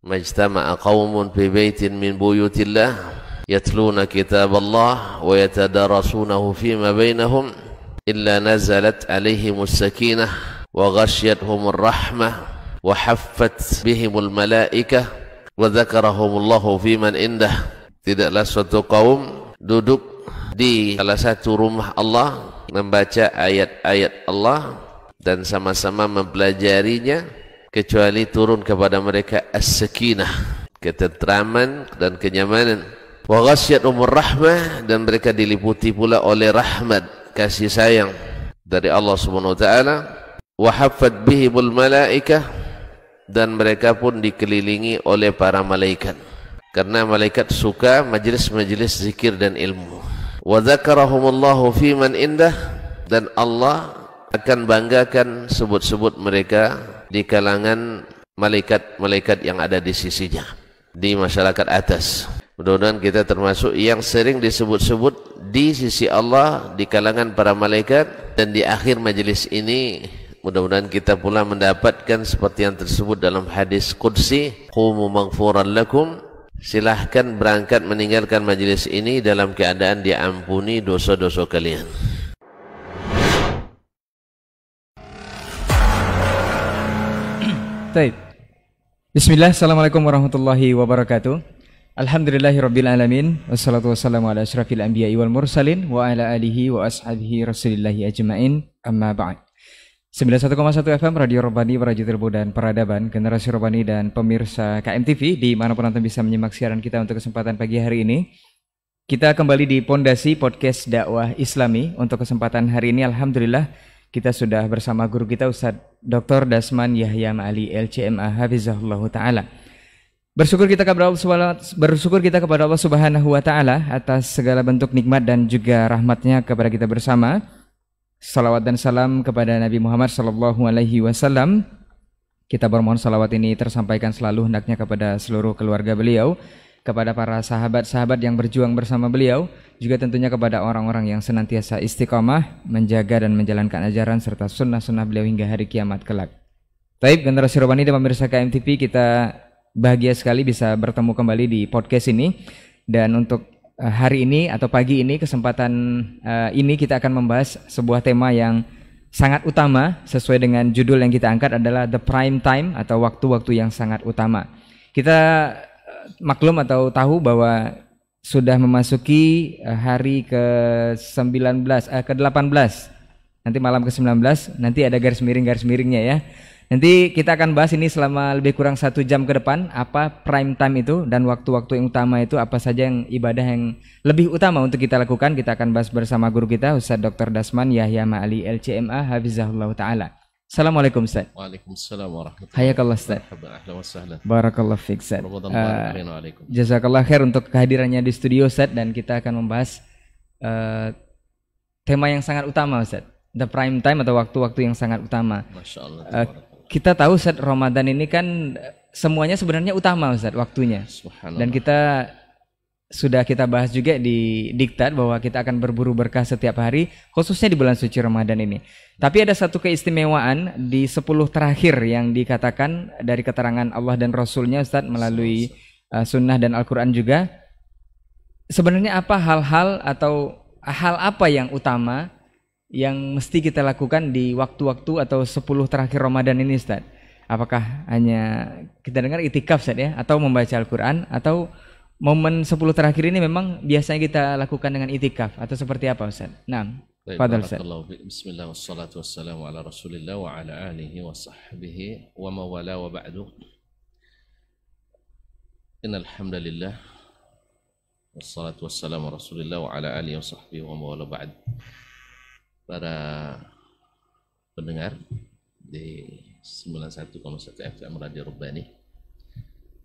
majtama'a qaumun fi baitin min buyutillah yatluna kitaballah wa yatadarasunahu fima bainahum illa nazalat alaihimus sakinah wa ghasyiyatuhumur rahmah wa haffat bihimul malaikah wa dzakarahumullahu fiman indah. Tidaklah suatu kaum duduk di salah satu rumah Allah membaca ayat-ayat Allah dan sama-sama mempelajarinya kecuali turun kepada mereka as-sakinah, ketentraman dan kenyamanan, wa ghasyiyatuhumur rahmah, dan mereka diliputi pula oleh rahmat, kasih sayang dari Allah Subhanahu wa taala, wa haffat bihimul malaikah, dan mereka pun dikelilingi oleh para malaikat karena malaikat suka majlis-majlis zikir dan ilmu. Wa dzakarahumullahu fiman indah, dan Allah akan banggakan sebut-sebut mereka di kalangan malaikat-malaikat yang ada di sisinya, di masyarakat atas. Mudah-mudahan kita termasuk yang sering disebut-sebut di sisi Allah di kalangan para malaikat, dan di akhir majlis ini mudah-mudahan kita pula mendapatkan seperti yang tersebut dalam hadis qudsi, qumu maghfuran lakum, silahkan berangkat meninggalkan majlis ini dalam keadaan diampuni dosa-dosa kalian. Baik. Bismillah, assalamualaikum warahmatullahi wabarakatuh. Alhamdulillahirabbil alamin, wassalatu wassalamu ala asyrafil anbiya'i wal mursalin wa ala alihi wa ashabihi rasulillahi ajmain, amma ba'd. 91,1 FM Radio Rabbani, Raja Ilmu dan Peradaban, Generasi Rabbani dan pemirsa KMTV dimanapun Anda bisa menyimak siaran kita untuk kesempatan pagi hari ini. Kita kembali di Pondasi Podcast Dakwah Islami. Untuk kesempatan hari ini Alhamdulillah kita sudah bersama guru kita Ustadz Dr. Dasman Yahya Ma'ali LCMA Hafizahullah Ta'ala. Bersyukur kita kepada Allah Subhanahu wa Ta'ala atas segala bentuk nikmat dan juga rahmatnya kepada kita bersama. Salawat dan salam kepada Nabi Muhammad sallallahu alaihi wasallam. Kita bermohon salawat ini tersampaikan selalu hendaknya kepada seluruh keluarga beliau, kepada para sahabat-sahabat yang berjuang bersama beliau, juga tentunya kepada orang-orang yang senantiasa istiqamah menjaga dan menjalankan ajaran serta sunnah-sunnah beliau hingga hari kiamat kelak. Taib, Generasi Rabbani dan pemirsa KMTV, kita bahagia sekali bisa bertemu kembali di podcast ini. Dan untuk hari ini atau pagi ini, kesempatan ini kita akan membahas sebuah tema yang sangat utama. Sesuai dengan judul yang kita angkat adalah The Prime Time atau waktu-waktu yang sangat utama. Kita maklum atau tahu bahwa sudah memasuki hari ke-18, ke-18, nanti malam ke-19, nanti ada garis miringnya ya. Nanti kita akan bahas ini selama lebih kurang 1 jam ke depan, apa prime time itu dan waktu-waktu yang utama itu, apa saja yang ibadah yang lebih utama untuk kita lakukan. Kita akan bahas bersama guru kita Ustaz Dr. Dasman Yahya Ma'ali LCMA Hafizahullah Ta'ala. Assalamualaikum Ustaz. Waalaikumsalam warahmatullahi wabarakatuh. Hayakallah Ustaz. Ahlan wa sahlan. Barakallah fiik Ustaz. Jazakallah khair untuk kehadirannya di studio Ustaz, dan kita akan membahas tema yang sangat utama Ustaz. The prime time atau waktu-waktu yang sangat utama. Masya Allah. Kita tahu Ustaz, Ramadan ini kan semuanya sebenarnya utama Ustaz waktunya. Dan kita sudah bahas juga di diktat bahwa kita akan berburu berkah setiap hari, khususnya di bulan suci Ramadan ini. Tapi ada satu keistimewaan di 10 terakhir yang dikatakan dari keterangan Allah dan Rasulnya Ustaz melalui sunnah dan Al-Quran juga. Sebenarnya apa hal-hal atau hal apa yang utama yang mesti kita lakukan di waktu-waktu atau 10 terakhir Ramadan ini Ustaz? Apakah hanya kita dengar itikaf Ustaz ya, atau membaca Al-Quran, atau momen 10 terakhir ini memang biasanya kita lakukan dengan itikaf, atau seperti apa Ustaz? Nah, fadhal Ustaz. Bismillah wassalatu wassalamu ala Rasulillah wa ala alihi wa sahbihi wa mawala wa ba'du. Innal hamdalillah wassalatu wassalamu ala Rasulillah wa ala alihi wa sahbihi wa mawala ba'du. Para pendengar di 91,1 FM Radio Rabbani,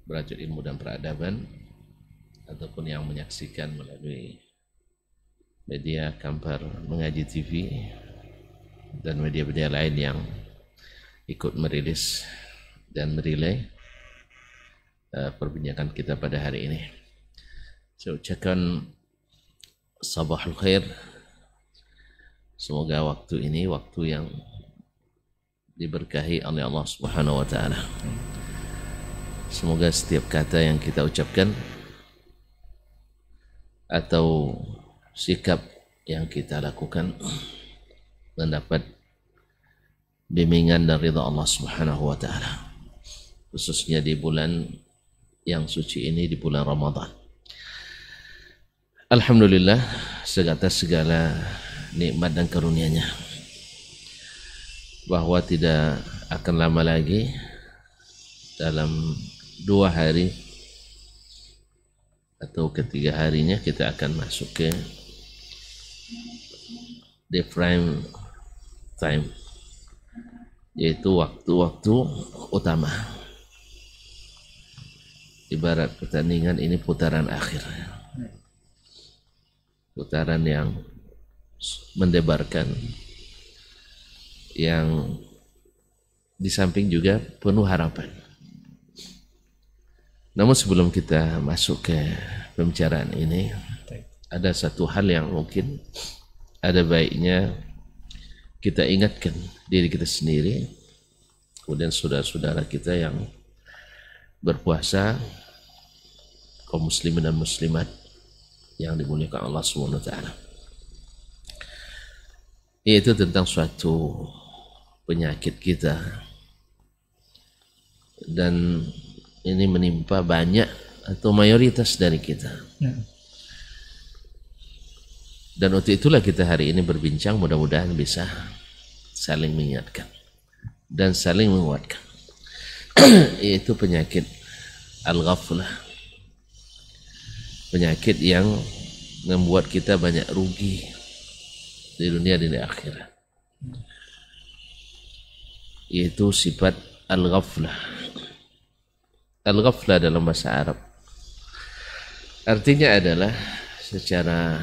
Raja Ilmu dan Peradaban, ataupun yang menyaksikan melalui media Kampar Mengaji TV dan media-media lain yang ikut merilis dan merilai perbincangan kita pada hari ini. Saya ucapkan sabahul khair. Semoga waktu ini waktu yang diberkahi oleh Allah Subhanahu wa taala. Semoga setiap kata yang kita ucapkan atau sikap yang kita lakukan mendapat bimbingan dan ridha Allah Subhanahu wa taala. Khususnya di bulan yang suci ini, di bulan Ramadan. Alhamdulillah seatas segala nikmat dan karunia-Nya, bahwa tidak akan lama lagi, dalam 2 hari atau ketiga harinya kita akan masuk ke the prime time, yaitu waktu-waktu utama. Ibarat pertandingan ini putaran akhir, putaran yang mendebarkan, yang di samping juga penuh harapan. Namun sebelum kita masuk ke pembicaraan ini, ada satu hal yang mungkin ada baiknya kita ingatkan diri kita sendiri, kemudian saudara-saudara kita yang berpuasa, kaum muslimin dan muslimat yang dimuliakan Allah Subhanahu wa taala, yaitu tentang suatu penyakit kita, dan ini menimpa banyak atau mayoritas dari kita. Dan untuk itulah kita hari ini berbincang, mudah-mudahan bisa saling mengingatkan dan saling menguatkan, yaitu penyakit al-ghaflah, penyakit yang membuat kita banyak rugi di dunia dan di akhirat, yaitu sifat al-ghaflah. Al-ghaflah dalam bahasa Arab artinya adalah, secara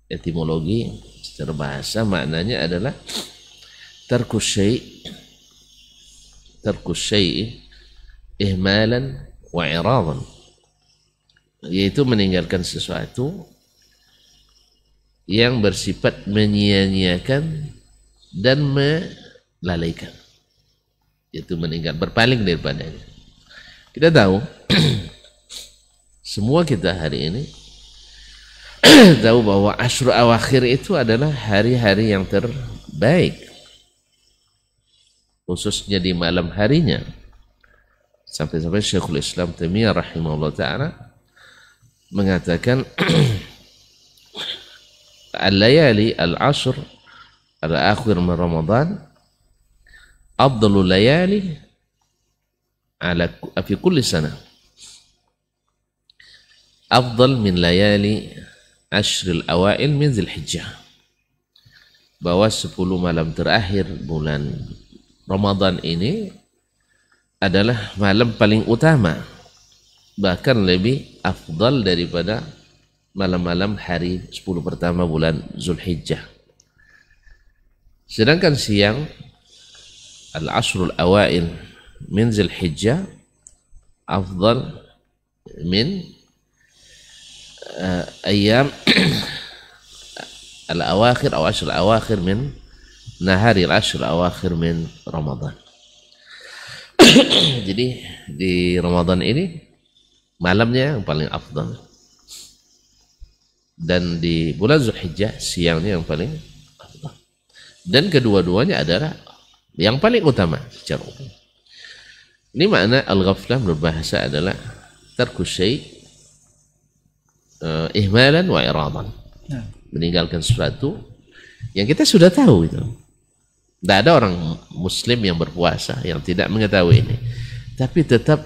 etimologi, secara bahasa maknanya adalah tarkus syai' ihmalan wa i'radan, yaitu meninggalkan sesuatu yang bersifat menyia-nyiakan dan melalaikan, yaitu meninggal, berpaling daripadanya. Kita tahu semua kita hari ini tahu bahwa Ashrul Awakhir itu adalah hari-hari yang terbaik, khususnya di malam harinya. Sampai-sampai Syekhul Islam Taimiyah rahimahullah ta'ala mengatakan al-layali al-ashr al-akhir min Ramadan afdalul layali ala fi kulli sana, afdal min layali ashril awail min Dzulhijjah, bahwa 10 malam terakhir bulan Ramadan ini adalah malam paling utama, bahkan lebih afdal daripada malam-malam hari 10 pertama bulan Dzulhijjah. Sedangkan siang al-ashrul awail min Dzulhijjah afdal min ayam al-awakhir atau ashr al-awakhir min nahari al-ashr al-awakhir min Ramadan. Jadi di Ramadan ini malamnya yang paling afdal, dan di bulan Dzulhijjah siangnya yang paling afdal, dan kedua-duanya adalah yang paling utama secara umum. Ini makna al-ghaflah berbahasa adalah tarkus syai' ihmalan wa iradan, meninggalkan sesuatu yang kita sudah tahu itu. Tidak ada orang muslim yang berpuasa yang tidak mengetahui ini, tapi tetap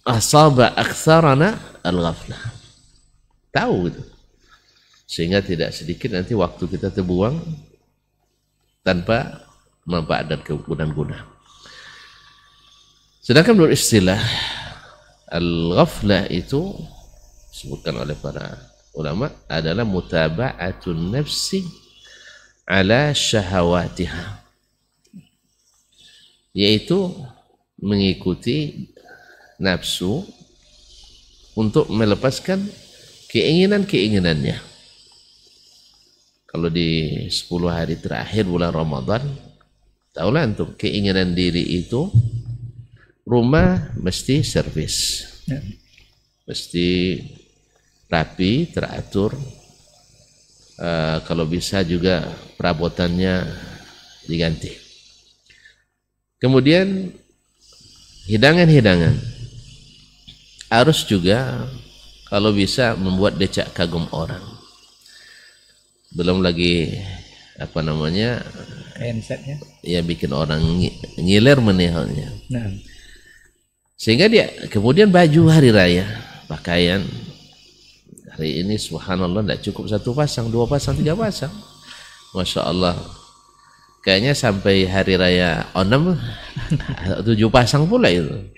asaba aktsarana al-ghaflah, tahu itu, sehingga tidak sedikit nanti waktu kita terbuang tanpa manfaat dan kegunaan-guna. Sedangkan menurut istilah al-ghaflah itu disebutkan oleh para ulama adalah mutaba'atun nafsi ala syahawatiha, yaitu mengikuti nafsu untuk melepaskan keinginan-keinginannya. Kalau di 10 hari terakhir bulan Ramadan, tahulah untuk keinginan diri itu rumah mesti servis, mesti rapi, teratur. Kalau bisa juga perabotannya diganti. Kemudian hidangan-hidangan harus juga kalau bisa membuat decak kagum orang. Belum lagi apa namanya, handsetnya, ya bikin orang ngiler menihalnya. nah, Sehingga dia kemudian baju hari raya, pakaian hari ini subhanallah tidak cukup 1 pasang, 2 pasang, 3 pasang. Masya Allah, kayaknya sampai hari raya Onam 7 pasang pula itu.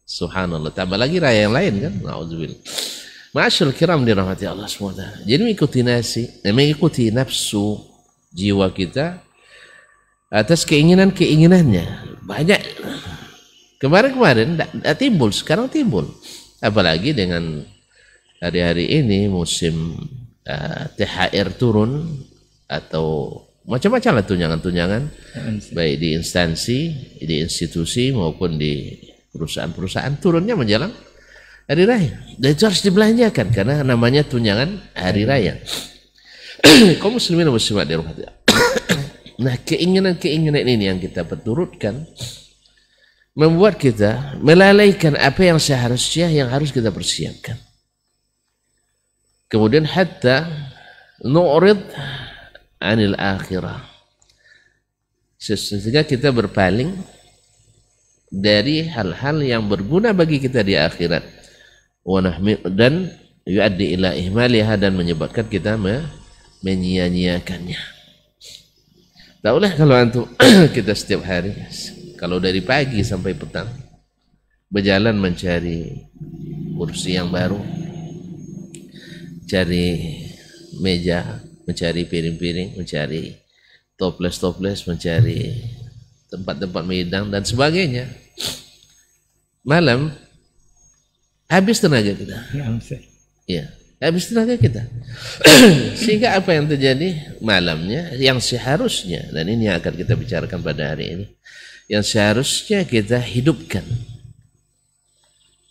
Subhanallah, tambah lagi raya yang lain kan. Na'udzubillah. Ma'asyul kiram dirahmati Allah SWT. Jadi mengikuti nafsu jiwa kita atas keinginannya. Banyak kemarin tidak timbul, sekarang timbul. Apalagi dengan hari-hari ini musim THR turun atau macam-macam lah tunjangan-tunjangan, baik di instansi, di institusi maupun di perusahaan-perusahaan turunnya menjelang hari raya. Dan itu harus dibelanjakan karena namanya tunjangan hari raya. Kaum muslimin dan muslimat dirahmati. Nah, keinginan-keinginan ini yang kita perturutkan membuat kita melalaikan apa yang seharusnya yang harus kita persiapkan. Kemudian hatta nu'rid anil akhirah, sehingga kita berpaling dari hal-hal yang berguna bagi kita di akhirat, dan yuaddi ila ihmaliha, dan menyebabkan kita menyia-nyiakannya. Tahulah kalau antum kita setiap hari, kalau dari pagi sampai petang berjalan mencari kursi yang baru, cari meja, mencari piring-piring, mencari toples-toples, mencari tempat-tempat meja dan sebagainya. Malam habis tenaga kita. Ya, habis tenaga kita. Sehingga apa yang terjadi malamnya yang seharusnya, dan ini yang akan kita bicarakan pada hari ini, yang seharusnya kita hidupkan,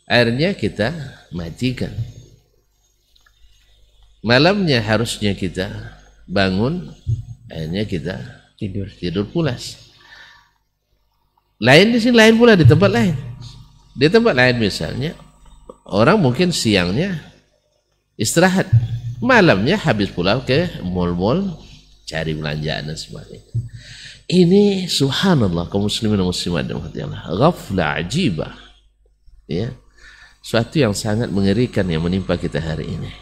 akhirnya kita matikan. Malamnya harusnya kita bangun, akhirnya kita tidur pulas. Lain di sini, lain pula di tempat lain. Di tempat lain misalnya orang mungkin siangnya istirahat, malamnya habis pulang ke mall-mall cari belanjaan dan sebagainya. Ini subhanallah kaum muslimin dan muslimat Allah, ghaflah ajibah, ya, suatu yang sangat mengerikan yang menimpa kita hari ini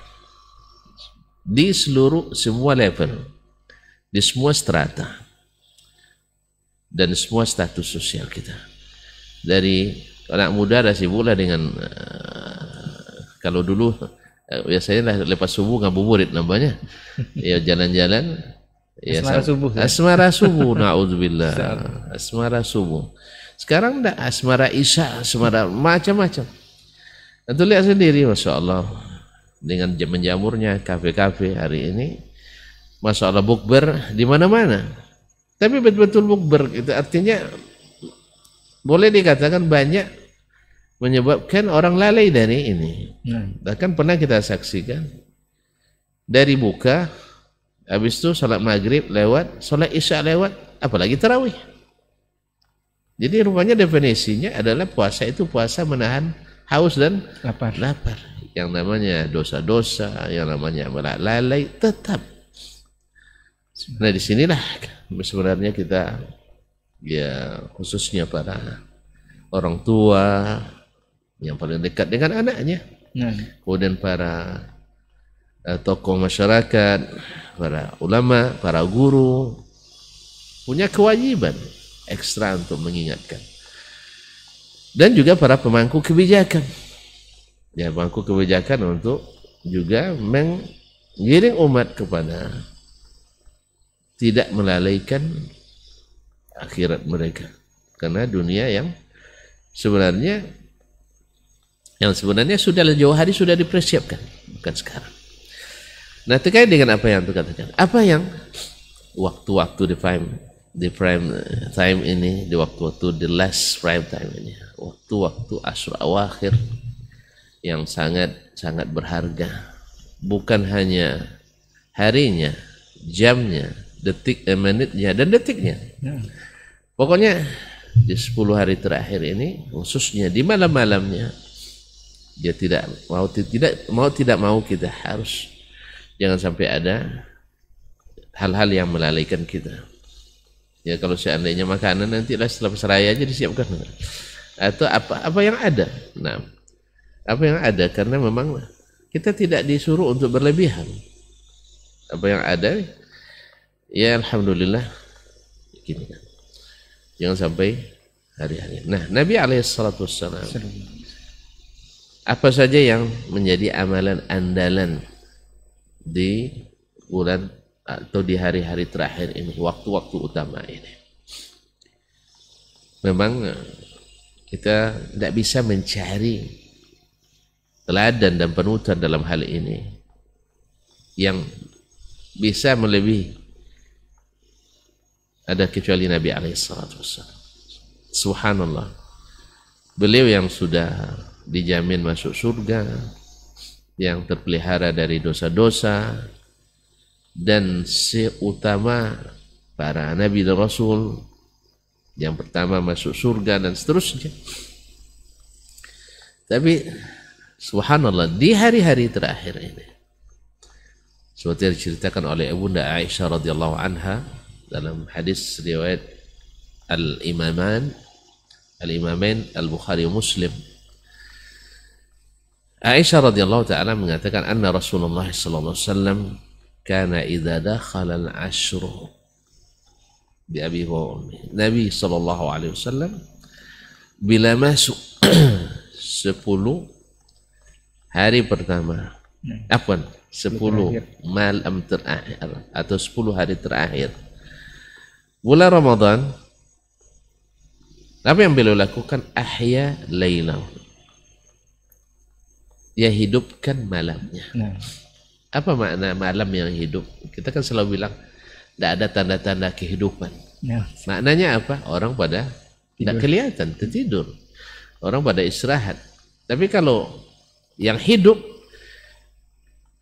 di seluruh semua level, di semua strata dan semua status sosial kita. Dari anak muda dah sibuklah dengan kalau dulu biasanya lepas subuh ngabuburit namanya, ya jalan-jalan, ya asmara subuh, naudzubillah, asmara subuh. Sekarang dah asmara isya, asmara macam-macam. Nanti lihat sendiri, masya Allah, dengan menjamurnya kafe-kafe hari ini, masya Allah, bukber di mana-mana. Tapi betul-betul bukber itu artinya boleh dikatakan banyak menyebabkan orang lalai dari ini. Bahkan pernah kita saksikan dari buka, habis itu salat maghrib lewat, salat isya lewat, apalagi tarawih. Jadi rupanya definisinya adalah puasa itu puasa menahan haus dan lapar. Yang namanya dosa-dosa, yang namanya lalai tetap. Nah disinilah sebenarnya kita, ya khususnya para orang tua yang paling dekat dengan anaknya, kemudian para tokoh masyarakat, para ulama, para guru punya kewajiban ekstra untuk mengingatkan, dan juga para pemangku kebijakan, ya pemangku kebijakan untuk juga menggiring umat kepada tidak melalaikan akhirat mereka, karena dunia yang sebenarnya sudah jauh hari sudah dipersiapkan, bukan sekarang. Nah terkait dengan apa yang dikatakan, apa yang waktu-waktu define di prime time ini, di waktu-waktu the last prime time ini, waktu-waktu Asyur Awakhir yang sangat berharga, bukan hanya harinya, jamnya, menitnya dan detiknya. Pokoknya di 10 hari terakhir ini, khususnya di malam-malamnya, dia tidak mau kita harus, jangan sampai ada hal-hal yang melalaikan kita. Ya kalau seandainya makanan nantilah setelah seraya aja disiapkan, atau apa yang ada. Nah, apa yang ada, karena memang kita tidak disuruh untuk berlebihan. Apa yang ada, ya alhamdulillah, gini kan. Jangan sampai hari-hari. Nah, Nabi alaihissalatu wassalam, apa saja yang menjadi amalan andalan di bulan atau di hari-hari terakhir ini, waktu-waktu utama ini. Memang kita tidak bisa mencari teladan dan panutan dalam hal ini yang bisa melebihi ada kecuali Nabi alaihissalatu wassalam. Subhanallah, beliau yang sudah dijamin masuk surga, yang terpelihara dari dosa-dosa, dan seutama para nabi dan rasul, yang pertama masuk surga dan seterusnya. Tapi subhanallah, di hari-hari terakhir ini, seperti diceritakan oleh Ibunda Aisyah radhiyallahu anha dalam hadis riwayat Al-Imamain Al-Bukhari Muslim, Aisyah radhiyallahu taala mengatakan anna Rasulullah sallallahu alaihi wasallam kana idza dakhala al-ashru bi abi wa ummi. Nabi sallallahu alaihi wasallam bila masuk 10 hari pertama, 10 malam terakhir atau 10 hari terakhir bulan Ramadan, apa yang beliau lakukan? Ahya lailahu, dia hidupkan malamnya. Apa makna malam yang hidup? Kita kan selalu bilang tidak ada tanda-tanda kehidupan. Maknanya apa? Orang pada tidak kelihatan, tertidur. Orang pada istirahat. Tapi kalau yang hidup,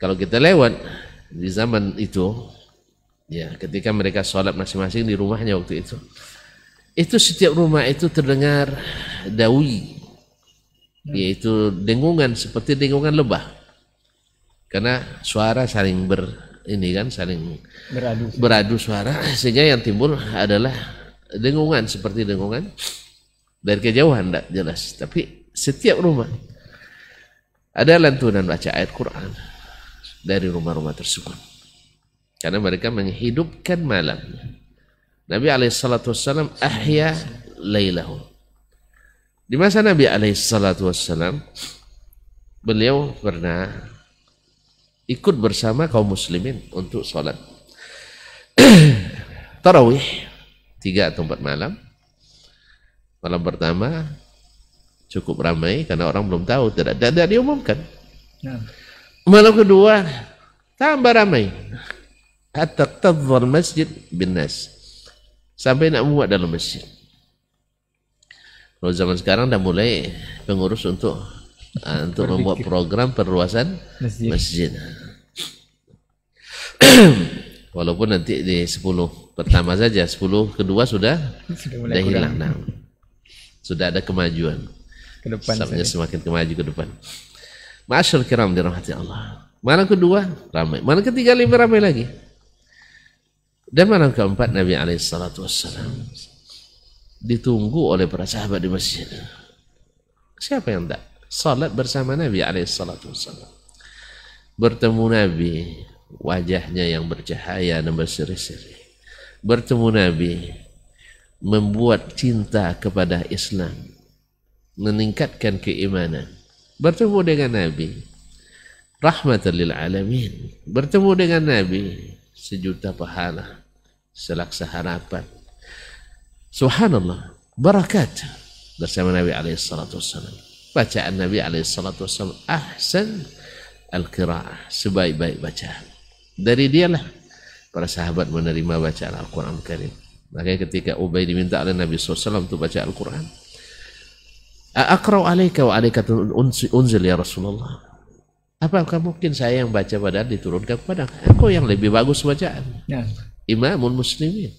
kalau kita lewat di zaman itu, ya ketika mereka sholat masing-masing di rumahnya waktu itu setiap rumah itu terdengar dawi, yaitu dengungan seperti dengungan lebah. Karena suara saling saling beradu suara, sehingga yang timbul adalah dengungan seperti dengungan dari kejauhan, tidak jelas. Tapi setiap rumah ada lantunan baca ayat Quran dari rumah-rumah tersebut, karena mereka menghidupkan malam. Nabi alaihissalatu wassalam ahya lailahu. Di masa Nabi alaihissalatu wassalam, beliau pernah ikut bersama kaum muslimin untuk sholat tarawih 3 atau 4 malam. Malam pertama cukup ramai karena orang belum tahu, tidak diumumkan. Malam kedua tambah ramai, hatta tadhar masjid bin nas, sampai nak muat dalam masjid. Kalau zaman sekarang dah mulai pengurus untuk membuat program perluasan masjid. Walaupun nanti di 10 pertama saja, 10 kedua sudah hilang. Nah, sudah ada kemajuan ke depan, semakin kemaju ke depan. Ma'asyarul kiram dirahmati Allah. Malam kedua ramai, malam ketiga lebih ramai lagi, dan malam keempat Nabi alaihissalatu wassalam ditunggu oleh para sahabat di masjid. Siapa yang tak salat bersama Nabi alaihissalatu wassalam? Bertemu Nabi, wajahnya yang bercahaya dan berseri-seri. Bertemu Nabi, membuat cinta kepada Islam, meningkatkan keimanan. Bertemu dengan Nabi, rahmatan lil alamin. Bertemu dengan Nabi, sejuta pahala, selaksa harapan. Subhanallah, barakat bersama Nabi alaihissalatu wassalam. Bacaan Nabi alaihissalatu wassalam ahsan al-qira'ah, sebaik-baik bacaan. Dari dialah para sahabat menerima bacaan Al-Quran Karim. Makanya ketika Ubay diminta oleh Nabi SAW untuk baca Al-Quran, aqra'u alaika wa alaika unzil ya Rasulullah. Apakah mungkin saya yang baca padahal diturunkan kepada engkau yang lebih bagus bacaan? Ya. Imamul muslimin.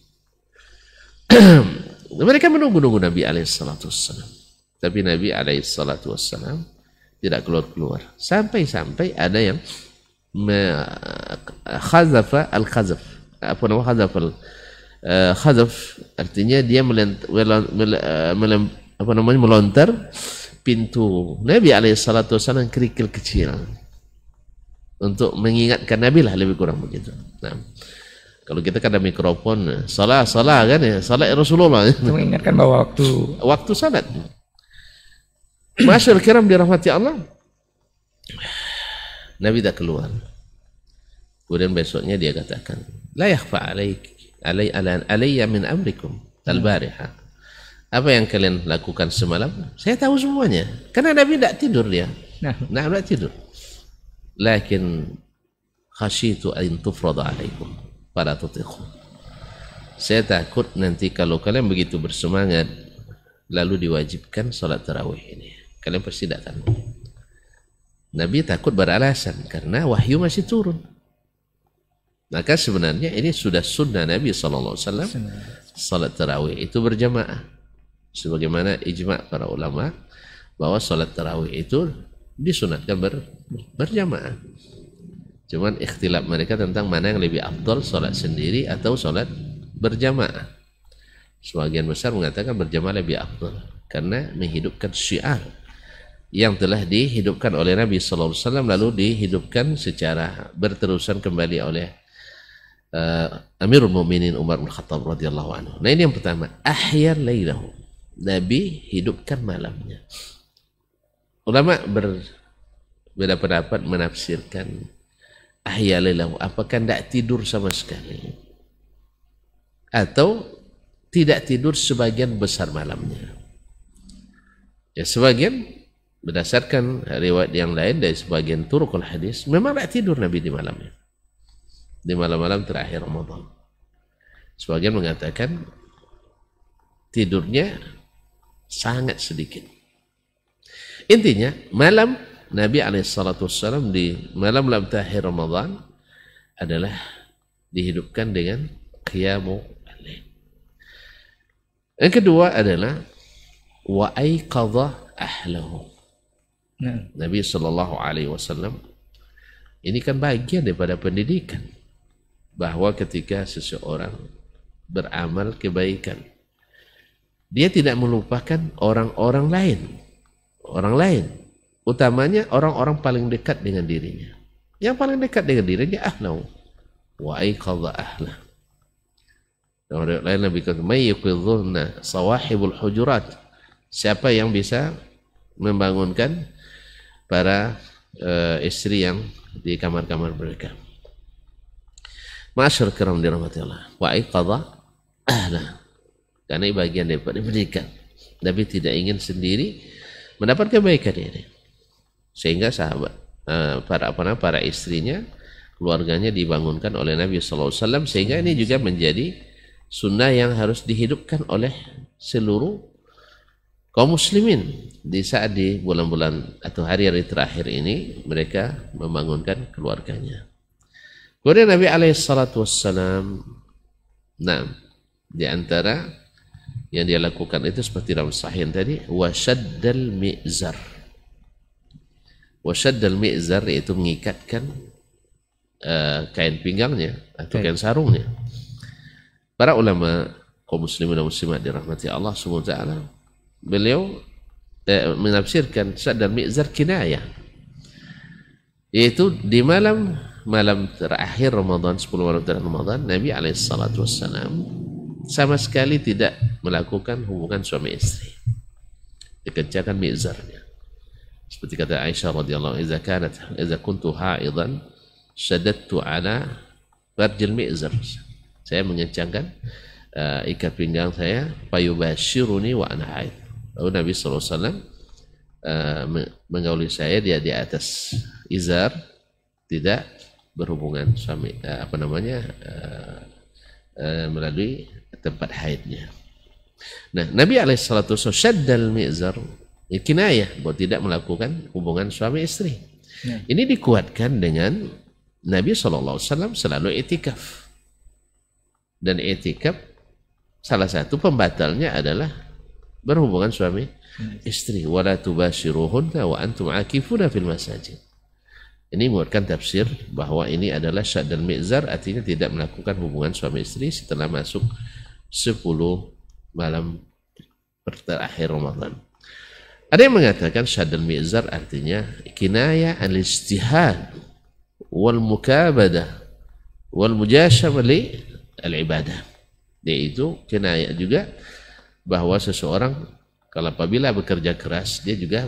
Mereka menunggu-nunggu Nabi SAW. Tapi Nabi SAW tidak keluar-keluar. Sampai-sampai ada yang khazafa al-khazaf. Apa nama khazaf khazaf artinya dia melontar pintu Nabi SAW kerikil kecil untuk mengingatkan Nabi lah, lebih kurang begitu. Nah, kalau kita kan ada mikrofon, salah kan ya, salat Rasulullah itu mengingatkan bahwa waktu salat. Masyaallah kiram dirahmati Allah, Nabi tak keluar. Kemudian besoknya dia katakan, la yakhfa alayya min amrikum al-bariha. Apa yang kalian lakukan semalam? Saya tahu semuanya. Karena Nabi tidak tidur dia. Nah, tidak tidur. Lakin khasyitu an tufrada alaikum fala tutiqu. Saya takut nanti kalau kalian begitu bersemangat lalu diwajibkan salat tarawih ini, kalian pasti datang. Nabi takut beralasan karena wahyu masih turun. Maka sebenarnya ini sudah sunnah Nabi SAW, salat tarawih itu berjamaah. Sebagaimana ijma' para ulama bahwa salat tarawih itu disunatkan berjamaah. Cuman ikhtilaf mereka tentang mana yang lebih afdal, salat sendiri atau salat berjamaah. Sebagian besar mengatakan berjamaah lebih afdal karena menghidupkan syiar yang telah dihidupkan oleh Nabi SAW lalu dihidupkan secara berterusan kembali oleh Amirul Mukminin Umar bin Khattab radhiyallahu anhu. Nah, ini yang pertama, ahya lailahu. Nabi hidupkan malamnya. Ulama berbeda pendapat menafsirkan ahya lailahu, apakah tidak tidur sama sekali atau tidak tidur sebagian besar malamnya. Ya, sebagian berdasarkan riwayat yang lain dari sebagian turukul hadis memang tidak tidur Nabi di malamnya, di malam-malam terakhir Ramadan. Sebagian mengatakan tidurnya sangat sedikit. Intinya malam Nabi SAW di malam-malam terakhir Ramadan adalah dihidupkan dengan qiyamul lail. Yang kedua adalah wa aiqadha ahlahu. Nabi SAW ini kan bagian daripada pendidikan bahwa ketika seseorang beramal kebaikan dia tidak melupakan orang-orang lain, utamanya orang-orang paling dekat dengan dirinya. Yang paling dekat dengan dirinya ahlahu wa aiqadha ahlah. Orang lain Nabi kata mayyuqidhunna sawahibul hujurat, siapa yang bisa membangunkan para istri yang di kamar-kamar mereka. Ma'asyar kiram dirahmati Allah, wa aiqadha ahlah, karena ini bagian daripada pendidikan. Nabi tidak ingin sendiri mendapat kebaikan ini, sehingga sahabat para istrinya, keluarganya dibangunkan oleh Nabi SAW, sehingga ini juga menjadi sunnah yang harus dihidupkan oleh seluruh kaum muslimin di saat di bulan-bulan atau hari-hari terakhir ini mereka membangunkan keluarganya. Kemudian Nabi SAW, nah, di antara yang dia lakukan itu seperti dalam sahih tadi, wasyaddal mi'zar. Wasyaddal mi'zar yaitu mengikatkan kain pinggangnya atau kain sarungnya. Para ulama kaum muslimin dan muslimat dirahmati Allah SWT, beliau menafsirkan syaddal mi'zar kinayah, yaitu di malam terakhir Ramadan, 10 malam terakhir Ramadan, Nabi SAW sama sekali tidak melakukan hubungan suami istri, dikerjakan mi'zarnya. Seperti kata Aisyah radhiyallahu anha, idza kuntu haidan syaddadtu ala farjil mi'zar. Saya mengencangkan ikat pinggang saya, fayubashiruni wa ana haid. Lalu Nabi SAW mengauli saya, dia di atas izar, tidak berhubungan suami melalui tempat haidnya. Nah, Nabi alaihissalatu wasallam syaddal mi'zar, kinayah bahwa tidak melakukan hubungan suami istri. Ini dikuatkan dengan Nabi SAW selalu itikaf. Dan itikaf salah satu pembatalnya adalah berhubungan suami istri. Wala tubashiruhunna wa antum akifuna fil masajid. Ini menguatkan tafsir bahwa ini adalah syaddal mi'zar, artinya tidak melakukan hubungan suami istri setelah masuk 10 malam terakhir Ramadan. Ada yang mengatakan syaddal mi'zar artinya kinayah al-ijtihad wal mukabadah wal mujashama li al-ibadah. Yaitu kinayah juga bahwa seseorang kalau apabila bekerja keras, dia juga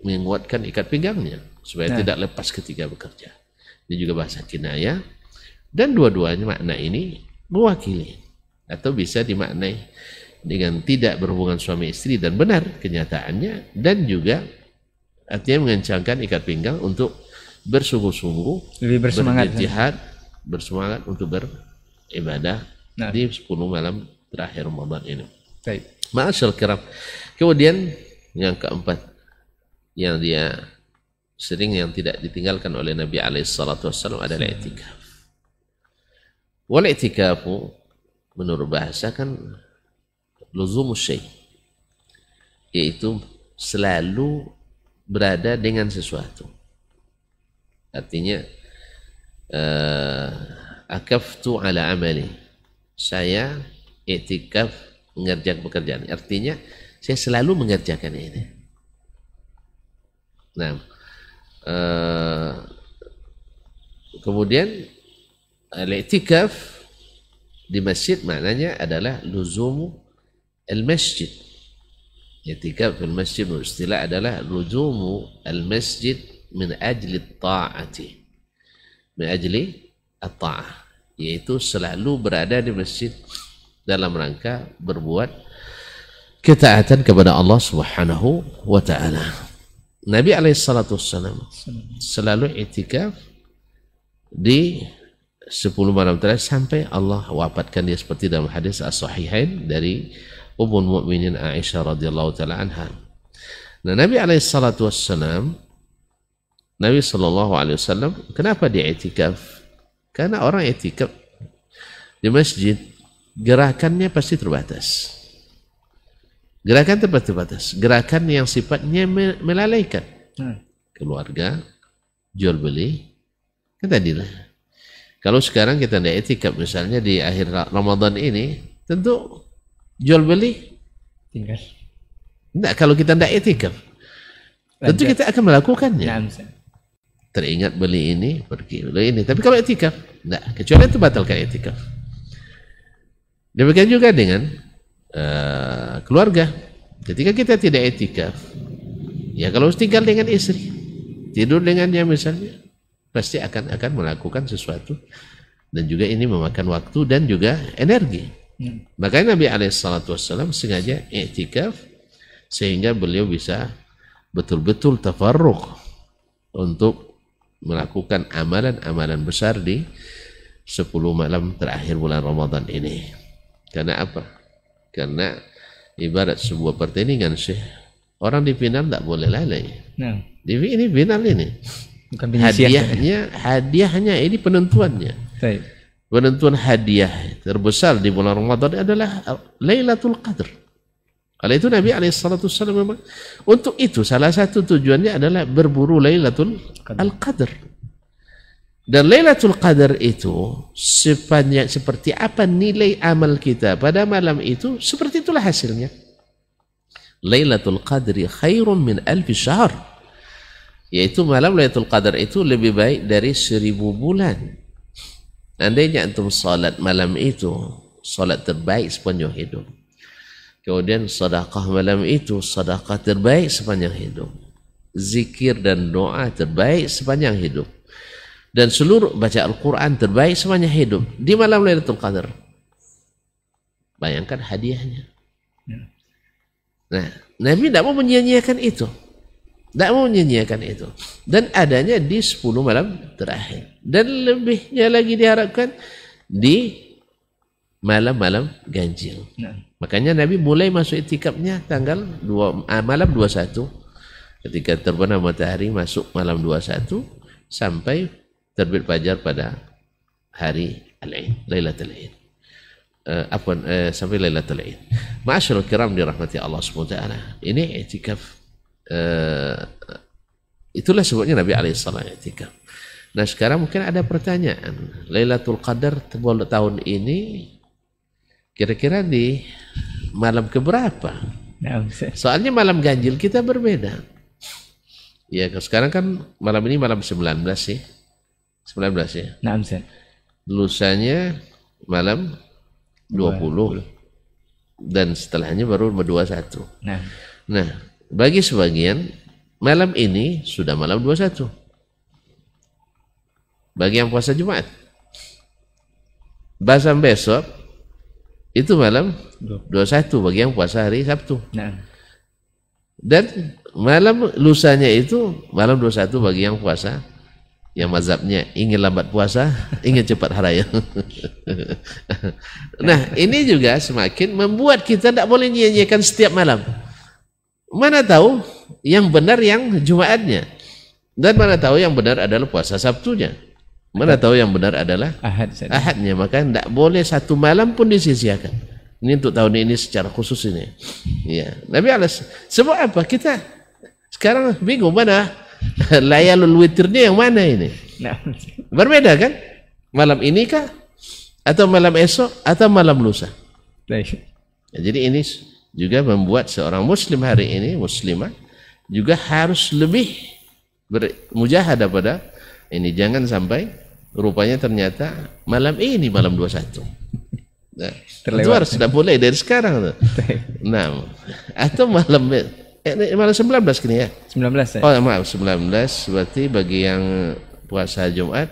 menguatkan ikat pinggangnya supaya tidak lepas ketika bekerja. Ini juga bahasa kinayah, dan dua-duanya makna ini mewakili atau bisa dimaknai dengan tidak berhubungan suami istri dan benar kenyataannya, dan juga artinya mengencangkan ikat pinggang untuk bersungguh-sungguh, lebih bersemangat, berjihad, bersemangat untuk beribadah di 10 malam terakhir Ramadan ini. Baik. Ma'asyal kiram. Kemudian yang keempat yang dia sering yang tidak ditinggalkan oleh Nabi alaihissalatu wassalam adalah i'tikaf. Wal i'tikafu menurut bahasa kan luzumus syai', yaitu selalu berada dengan sesuatu. Artinya akaftu ala amali, saya i'tikaf mengerjakan pekerjaan. Artinya saya selalu mengerjakan ini. Nah, kemudian al-i'tikaf di masjid maknanya adalah luzumu al-masjid. I'tikaf fil masjid istilah adalah luzumu al-masjid min ajli ta'ati, min ajli at-ta'ah, yaitu selalu berada di masjid dalam rangka berbuat ketaatan kepada Allah Subhanahu wa taala. Nabi alaihissalatu wassalam selalu i'tikaf di 10 malam terakhir sampai Allah wafatkan dia, seperti dalam hadis as-sahihain dari Ummul Mukminin Aisyah radhiyallahu taala anha. Nah, Nabi alaihissalatu wassalam, Nabi sallallahu alaihi wasallam, kenapa dia i'tikaf? Karena orang i'tikaf di masjid gerakannya pasti terbatas. Gerakan terbatas, gerakan yang sifatnya melalaikan keluarga, jual beli, kan tadilah. Kalau sekarang kita tidak i'tikaf misalnya di akhir Ramadan ini, tentu jual beli tinggal. Tidak, kalau kita tidak i'tikaf, tentu kita akan melakukannya. Teringat beli ini, pergi beli ini. Tapi kalau i'tikaf, tidak, kecuali itu batalkan i'tikaf. Demikian juga dengan keluarga. Ketika kita tidak i'tikaf, ya kalau tinggal dengan istri, tidur dengannya misalnya, pasti akan melakukan sesuatu, dan juga ini memakan waktu dan juga energi. Makanya Nabi alaihissalatu wassalam sengaja i'tikaf sehingga beliau bisa betul-betul tafarruq untuk melakukan amalan-amalan besar di 10 malam terakhir bulan Ramadan ini. Karena apa? Karena ibarat sebuah pertandingan, Syekh. Orang di final tidak boleh lalai. Ini final ini. Bukan hadiahnya ini penentuannya. Baik. Penentuan hadiah terbesar di bulan Ramadan adalah Lailatul Qadar. Kalau itu Nabi alaihissalam memang untuk itu salah satu tujuannya adalah berburu Lailatul Qadar. Dan Lailatul Qadar itu seperti apa nilai amal kita pada malam itu, seperti itulah hasilnya. Lailatul Qadri khairun min alfi syahr, yaitu malam Lailatul Qadar itu lebih baik dari 1000 bulan. Andainya antum salat malam itu, salat terbaik sepanjang hidup. Kemudian sedekah malam itu, sedekah terbaik sepanjang hidup. Zikir dan doa terbaik sepanjang hidup. Dan seluruh baca Al-Quran terbaik sepanjang hidup di malam Lailatul Qadar. Bayangkan hadiahnya. Nah, Nabi tidak mau menyia-nyiakan itu. Tidak mau menyia-nyiakan itu. Dan adanya di 10 malam terakhir. Dan lebihnya lagi diharapkan di malam-malam ganjil. Nah. Makanya Nabi mulai masuk itikafnya tanggal malam 21. Ketika terbenam matahari masuk malam 21 sampai terbit fajar pada hari Al-Aid, Lailatul Aid. Sampai Lailatul Aid. Ma'asyiral kiram dirahmati Allah Subhanahu wa taala. Ini itikaf, itulah sebabnya Nabi alaihi salam itikaf. Nah, sekarang mungkin ada pertanyaan, Lailatul Qadar tahun ini kira-kira di malam keberapa? Nah, Soalnya malam ganjil kita berbeda. Ya, sekarang kan malam ini malam 19 sih. 19 ya. nah, Ustaz. Lusanya malam 20. Dan setelahnya baru 21. Nah, bagi sebagian malam ini sudah malam 21. Bagi yang puasa Jumat. Bahasa besok itu malam 21 bagi yang puasa hari Sabtu. Nah. Dan malam lusanya itu malam 21 bagi yang puasa, yang mazhabnya ingin lambat puasa, ingin cepat haraya. Nah, ini juga semakin membuat kita tidak boleh nyanyikan setiap malam. Mana tahu yang benar yang Jumatnya, dan mana tahu yang benar adalah puasa Sabtunya, mana tahu yang benar adalah Ahadnya. Maka tidak boleh satu malam pun disisiakan. Ini untuk tahun ini secara khusus ini. Ya, Nabi alas. Sebab apa? Kita sekarang bingung mana layalul witirnya yang mana ini? Nah. Berbeda kan? Malam ini kah? Atau malam esok? Atau malam lusa? Baik. Ya, jadi ini juga membuat seorang muslim hari ini, muslimah, juga harus lebih bermujahadah pada ini. Jangan sampai rupanya ternyata malam ini malam 21. Nah, itu harus sudah boleh dari sekarang tuh. Nah, atau malam 19 kini ya? 19 saya. Oh maaf, 19 berarti bagi yang puasa Jumat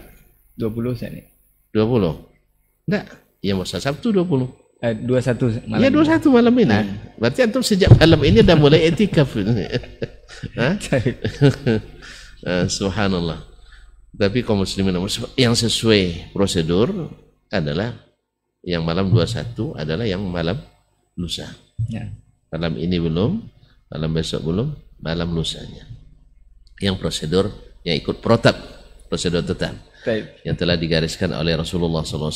20 saya nih. 20. Enggak, yang puasa Sabtu 20. 21 malam. Ya 21 malam ini. Nah. Berarti antum sejak malam ini udah mulai etikaf. Subhanallah. Tapi kaum muslimin yang sesuai prosedur adalah yang malam 21 adalah yang malam lusa. Ya. Malam ini belum, malam besok belum, malam lusanya. Yang prosedur yang ikut protap, prosedur tetap. Taib. Yang telah digariskan oleh Rasulullah SAW.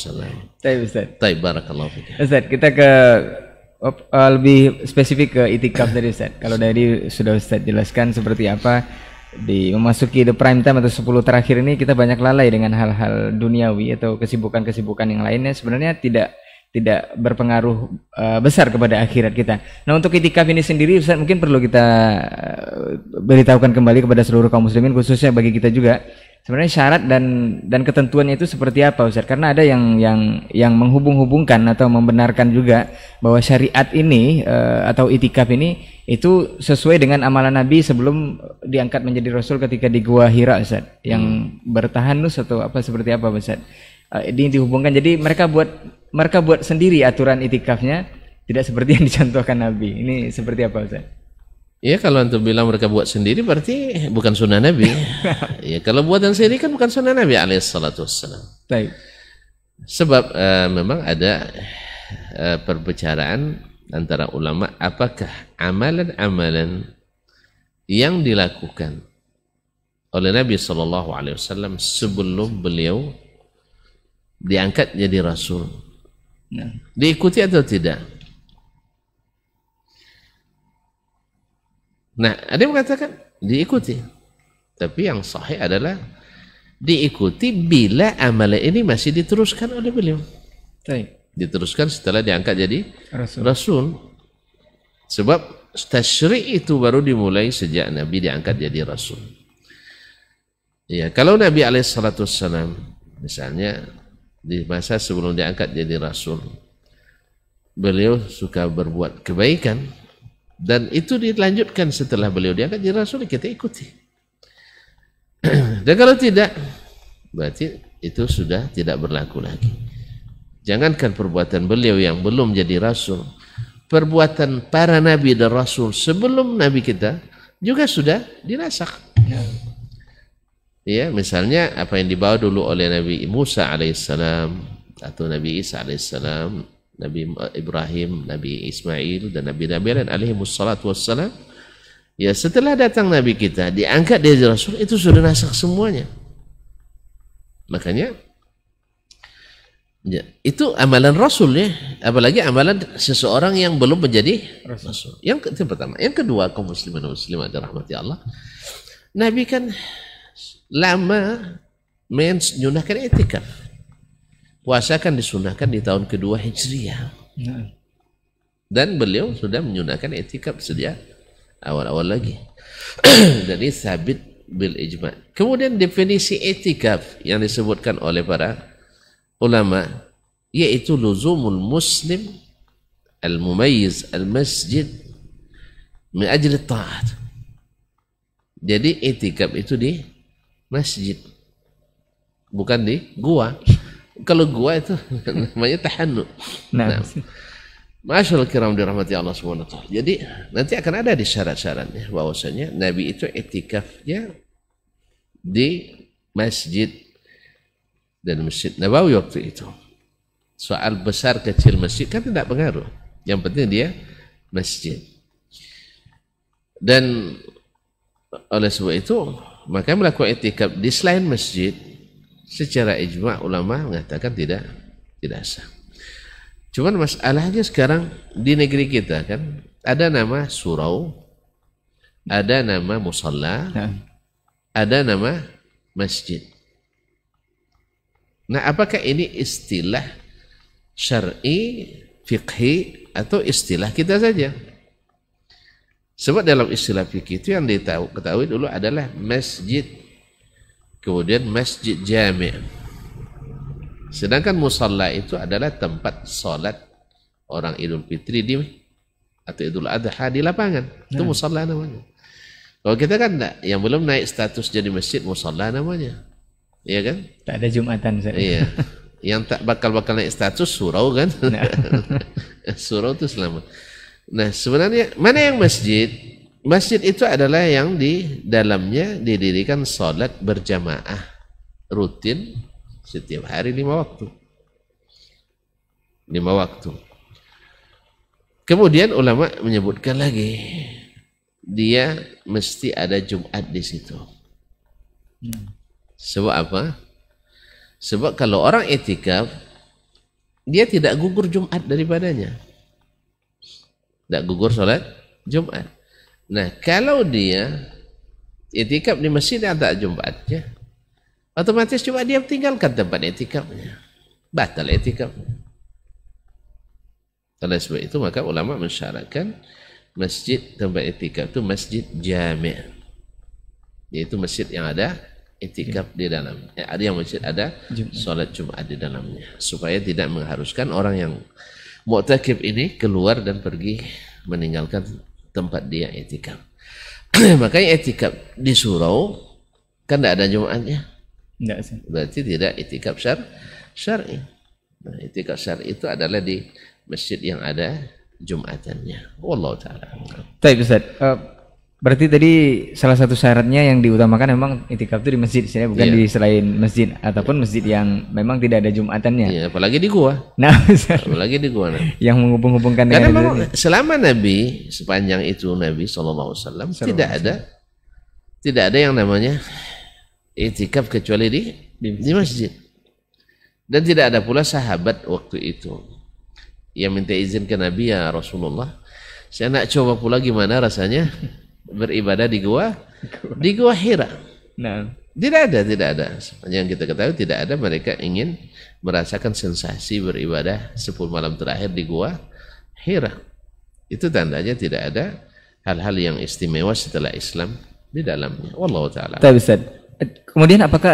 Taib Ustaz. Taib, barakallahu fiik. Ustaz, kita ke lebih spesifik ke itikaf tadi Ustaz. Kalau dari sudah Ustaz jelaskan seperti apa di memasuki the prime time atau 10 terakhir ini kita banyak lalai dengan hal-hal duniawi atau kesibukan-kesibukan yang lainnya sebenarnya tidak berpengaruh besar kepada akhirat kita. Nah, untuk itikaf ini sendiri Ustaz mungkin perlu kita beritahukan kembali kepada seluruh kaum muslimin khususnya bagi kita juga. Sebenarnya syarat dan ketentuannya itu seperti apa Ustaz? Karena ada yang menghubung-hubungkan atau membenarkan juga bahwa syariat ini atau itikaf ini itu sesuai dengan amalan Nabi sebelum diangkat menjadi Rasul ketika di Gua Hira Ustaz, yang bertahanus atau apa seperti apa Ustaz? Ini dihubungkan, jadi mereka buat sendiri aturan itikafnya tidak seperti yang dicontohkan Nabi. Ini seperti apa Ustaz? Ya kalau antum bilang mereka buat sendiri berarti bukan sunnah Nabi. Ya kalau buatan sendiri kan bukan sunnah Nabi alaihissalatu wassalam. Baik. Sebab memang ada perbicaraan antara ulama apakah amalan-amalan yang dilakukan oleh Nabi SAW sebelum beliau diangkat jadi Rasul diikuti atau tidak. Nah, ada yang mengatakan diikuti. Tapi yang sahih adalah diikuti bila amalan ini masih diteruskan oleh beliau. Diteruskan setelah diangkat jadi Rasul. Sebab tasyri' itu baru dimulai sejak Nabi diangkat jadi Rasul. Ya, kalau Nabi alaihissalam misalnya di masa sebelum diangkat jadi Rasul, beliau suka berbuat kebaikan, dan itu dilanjutkan setelah beliau diangkat jadi Rasul, kita ikuti. Dan kalau tidak, berarti itu sudah tidak berlaku lagi. Jangankan perbuatan beliau yang belum jadi Rasul, perbuatan para Nabi dan Rasul sebelum Nabi kita juga sudah dirasak. Ya, misalnya apa yang dibawa dulu oleh Nabi Musa alaihissalam atau Nabi Isa alaihissalam Nabi Ibrahim, Nabi Ismail, dan Nabi-Nabi lain alaihi wassalatu wassalam. Ya, setelah datang Nabi kita, diangkat dia jadi Rasul, itu sudah nasakh semuanya. Makanya ya, itu amalan Rasul ya, apalagi amalan seseorang yang belum menjadi Rasul. Itu pertama. Yang kedua, kaum muslimin dan muslimat dirahmati Allah, Nabi kan lama menyunahkan i'tikaf. Puasa kan disunahkan di tahun kedua Hijriah. Dan beliau sudah menyunahkan i'tikaf sejak awal-awal lagi. Jadi sabit bil ijma'. Kemudian definisi i'tikaf yang disebutkan oleh para ulama, yaitu luzumul muslim al-mumayyiz al-masjid min ajli ta'at. Jadi i'tikaf itu di masjid, bukan di gua. Kalau gua itu namanya tahannu. Nah, Masyaallah kiram dirahmati Allah Subhanahu wa taala. Jadi nanti akan ada di syarat-syaratnya bahwasanya Nabi itu i'tikafnya di masjid dan Masjid Nabawi waktu itu. Soal besar kecil masjid kan tidak pengaruh. Yang penting dia masjid. Dan oleh sebab itu maka melakukan i'tikaf di selain masjid secara ijma' ulama mengatakan tidak sah. Cuman masalahnya sekarang di negeri kita kan ada nama surau, ada nama musalla, ada nama masjid. Nah, apakah ini istilah syar'i, fiqhi, atau istilah kita saja? Sebab dalam istilah fikih itu yang diketahui dulu adalah masjid, kemudian masjid jami'. Sedangkan musalla itu adalah tempat salat orang Idul Fitri atau Idul Adha di lapangan. Itu musalla namanya. Kalau kita kan enggak, yang belum naik status jadi masjid, musalla namanya. Iya kan? Tak ada Jumatan. Iya. Yang tak bakal naik status surau kan? Surau itu selamat. Nah, sebenarnya mana yang masjid? Masjid itu adalah yang di dalamnya didirikan salat berjamaah rutin setiap hari 5 waktu. 5 waktu. Kemudian ulama menyebutkan lagi, dia mesti ada Jumat di situ. Sebab apa? Sebab kalau orang i'tikaf, dia tidak gugur Jumat daripadanya. Tidak gugur sholat Jumat. Nah, kalau dia i'tikaf di masjid yang tak Jumatnya, otomatis cuma dia tinggalkan tempat i'tikafnya, batal i'tikafnya. Oleh sebab itu maka ulama mensyaratkan masjid tempat i'tikaf itu masjid jami', yaitu masjid yang ada i'tikaf di dalam, ada yang masjid ada sholat Jumat di dalamnya, supaya tidak mengharuskan orang yang mu'takif ini keluar dan pergi meninggalkan tempat dia i'tikaf. Makanya i'tikaf di surau kan tidak ada Jumatnya. Enggak sih. Berarti tidak i'tikaf syar'i. Nah, i'tikaf syar'i itu adalah di masjid yang ada Jumatannya. Wallahu taala. Baik Ustaz. Berarti tadi salah satu syaratnya yang diutamakan memang i'tikaf itu di masjid, bukan di selain masjid ataupun masjid yang memang tidak ada Jumatannya. Iya, apalagi di gua. Nah, Ustaz, apalagi di gua. Nah. Yang menghubung-hubungkan dengan memang selama Nabi, sepanjang itu Nabi SAW tidak ada yang namanya i'tikaf kecuali di masjid. Dan tidak ada pula sahabat waktu itu yang minta izin ke Nabi, ya Rasulullah, saya nak coba pula gimana rasanya beribadah di gua Hira. Nah, tidak ada. Yang kita ketahui tidak ada mereka ingin merasakan sensasi beribadah 10 malam terakhir di gua Hira. Itu tandanya tidak ada hal-hal yang istimewa setelah Islam di dalamnya. Wallahu taala. Kemudian apakah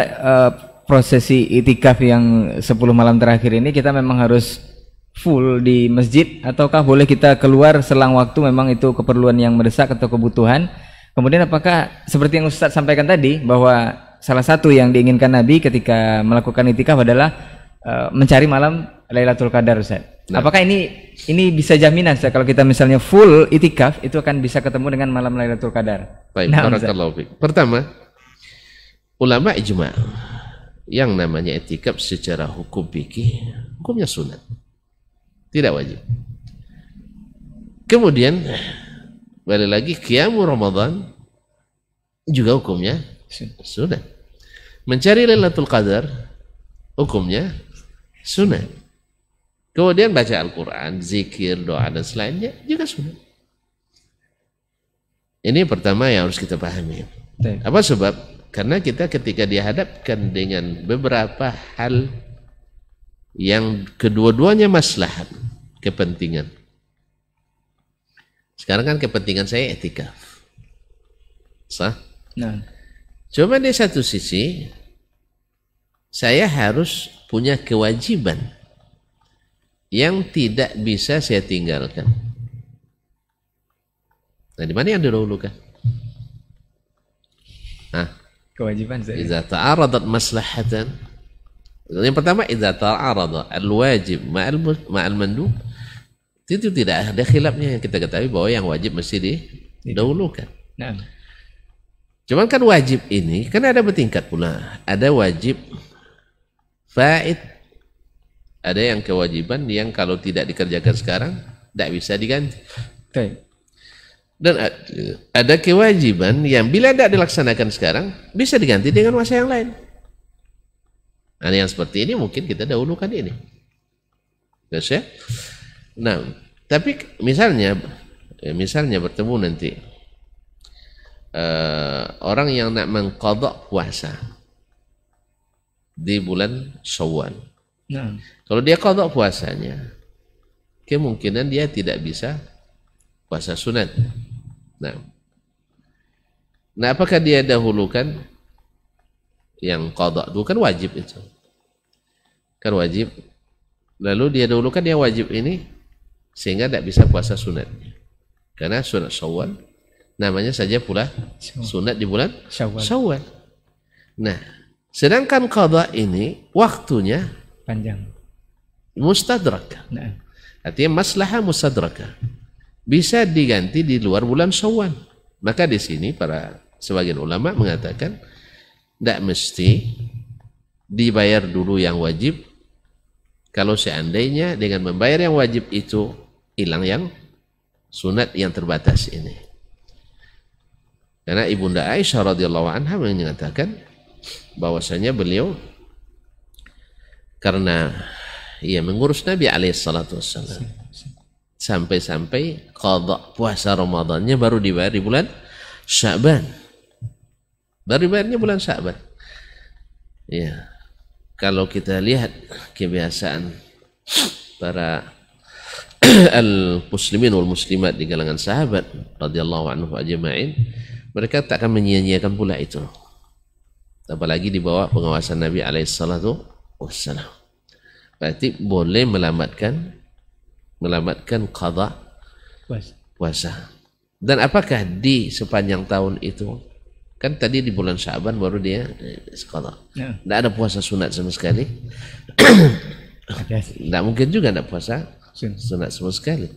prosesi i'tikaf yang 10 malam terakhir ini kita memang harus full di masjid, ataukah boleh kita keluar selang waktu memang itu keperluan yang mendesak atau kebutuhan? Kemudian apakah seperti yang Ustaz sampaikan tadi bahwa salah satu yang diinginkan Nabi ketika melakukan i'tikaf adalah mencari malam Lailatul Qadar, Ustaz? Nah. Apakah ini bisa jaminan Ustaz, kalau kita misalnya full i'tikaf itu akan bisa ketemu dengan malam Lailatul Qadar? Baik, barakallahu fiik. Pertama, ulama ijma' yang namanya i'tikaf secara hukum fikih hukumnya sunat. Tidak wajib. Kemudian balik lagi qiyamul Ramadan juga hukumnya sunat. Mencari Lailatul Qadar hukumnya sunat. Kemudian baca Al-Quran, zikir, doa dan selainnya juga sunat. Ini pertama yang harus kita pahami. Apa sebab? Karena kita ketika dihadapkan dengan beberapa hal yang kedua-duanya maslahat, kepentingan. Sekarang kan kepentingan saya etikaf. Sah? Nah. Cuma di satu sisi, saya harus punya kewajiban yang tidak bisa saya tinggalkan. Nah, di mana yang didahulukan? Nah, Kewajiban saya. idza ta'aradat maslahatan. Yang pertama, idza ta'arada al-wajib ma'al mandub. Itu tidak ada khilafnya, yang kita ketahui bahwa yang wajib mesti didahulukan. Nah. Cuman kan wajib ini kan ada bertingkat pula. Ada wajib faid, ada yang kewajiban yang kalau tidak dikerjakan sekarang tidak bisa diganti. Dan ada kewajiban yang bila tidak dilaksanakan sekarang bisa diganti dengan masa yang lain. Nah, yang seperti ini mungkin kita dahulukan ini. Terus ya? Nah, tapi misalnya bertemu nanti orang yang nak mengqadha puasa di bulan Syawal. Nah. Kalau dia qadha puasanya, kemungkinan dia tidak bisa puasa sunat. Nah, apakah dia dahulukan yang qadha? Itu kan wajib itu. Kan wajib. Lalu dia dahulukan yang wajib ini sehingga tidak bisa puasa sunatnya. Karena sunat Syawal namanya saja pula sunat di bulan Syawal. Nah, sedangkan qadha ini waktunya panjang. Mustadrak. Nah. Artinya maslahah mustadrakah. Bisa diganti di luar bulan Syawal. Maka di sini para sebagian ulama mengatakan tidak mesti dibayar dulu yang wajib. Kalau seandainya dengan membayar yang wajib itu hilang yang sunat yang terbatas ini. Karena Ibunda Aisyah radhiyallahu anha mengatakan bahwasanya beliau karena ia mengurus Nabi alaihi salatu wassalam sampai-sampai qadha puasa Ramadannya baru dibayar di bulan Sya'ban. Baru dibayarnya bulan Sya'ban. Ya. Kalau kita lihat kebiasaan para al-muslimin wal muslimat di kalangan sahabat radhiyallahu anhu ajma'in, mereka tak akan menyia-nyiakan pula itu. Apalagi di bawah pengawasan Nabi alaihi salatu wassalam. Berarti boleh melamatkan qadha puasa. Dan apakah di sepanjang tahun itu, kan tadi di bulan Sya'ban baru dia qadha. Tidak ada puasa sunat sama sekali. Tidak mungkin juga tidak puasa sunat sama sekali.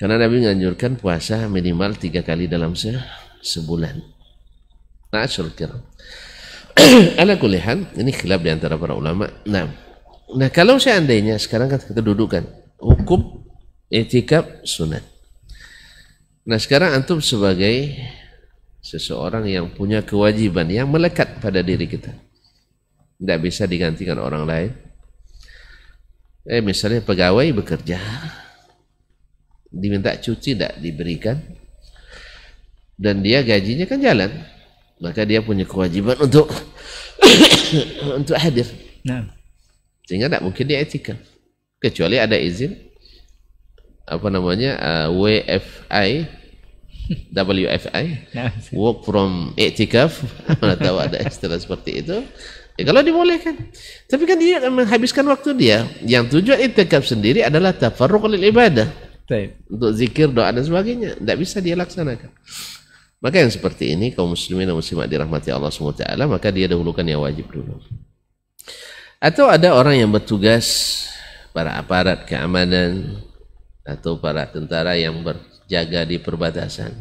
Karena Nabi menganjurkan puasa minimal 3 kali dalam sebulan. Nah, syukur. Ala kulli hal, ini khilaf di antara para ulama. Nah, kalau seandainya sekarang kan kita dudukkan hukum i'tikaf sunat. Nah, sekarang antum sebagai seseorang yang punya kewajiban yang melekat pada diri kita, tidak bisa digantikan orang lain. Misalnya pegawai bekerja, diminta cuti tidak diberikan, dan dia gajinya kan jalan, maka dia punya kewajiban untuk untuk hadir. Sehingga tidak mungkin dia i'tikaf kecuali ada izin WFI, work from i'tikaf. Mana tahu ada istilah seperti itu. Ya, kalau dibolehkan. Tapi kan dia menghabiskan waktu dia. Yang tujuan i'tikaf sendiri adalah tafarruq lil ibadah. Untuk zikir, doa dan sebagainya. Tidak bisa dia laksanakan. Maka yang seperti ini kaum muslimin dan muslimat dirahmati Allah SWT, maka dia dahulukan yang wajib dulu. Atau ada orang yang bertugas, para aparat keamanan atau para tentara yang berjaga di perbatasan,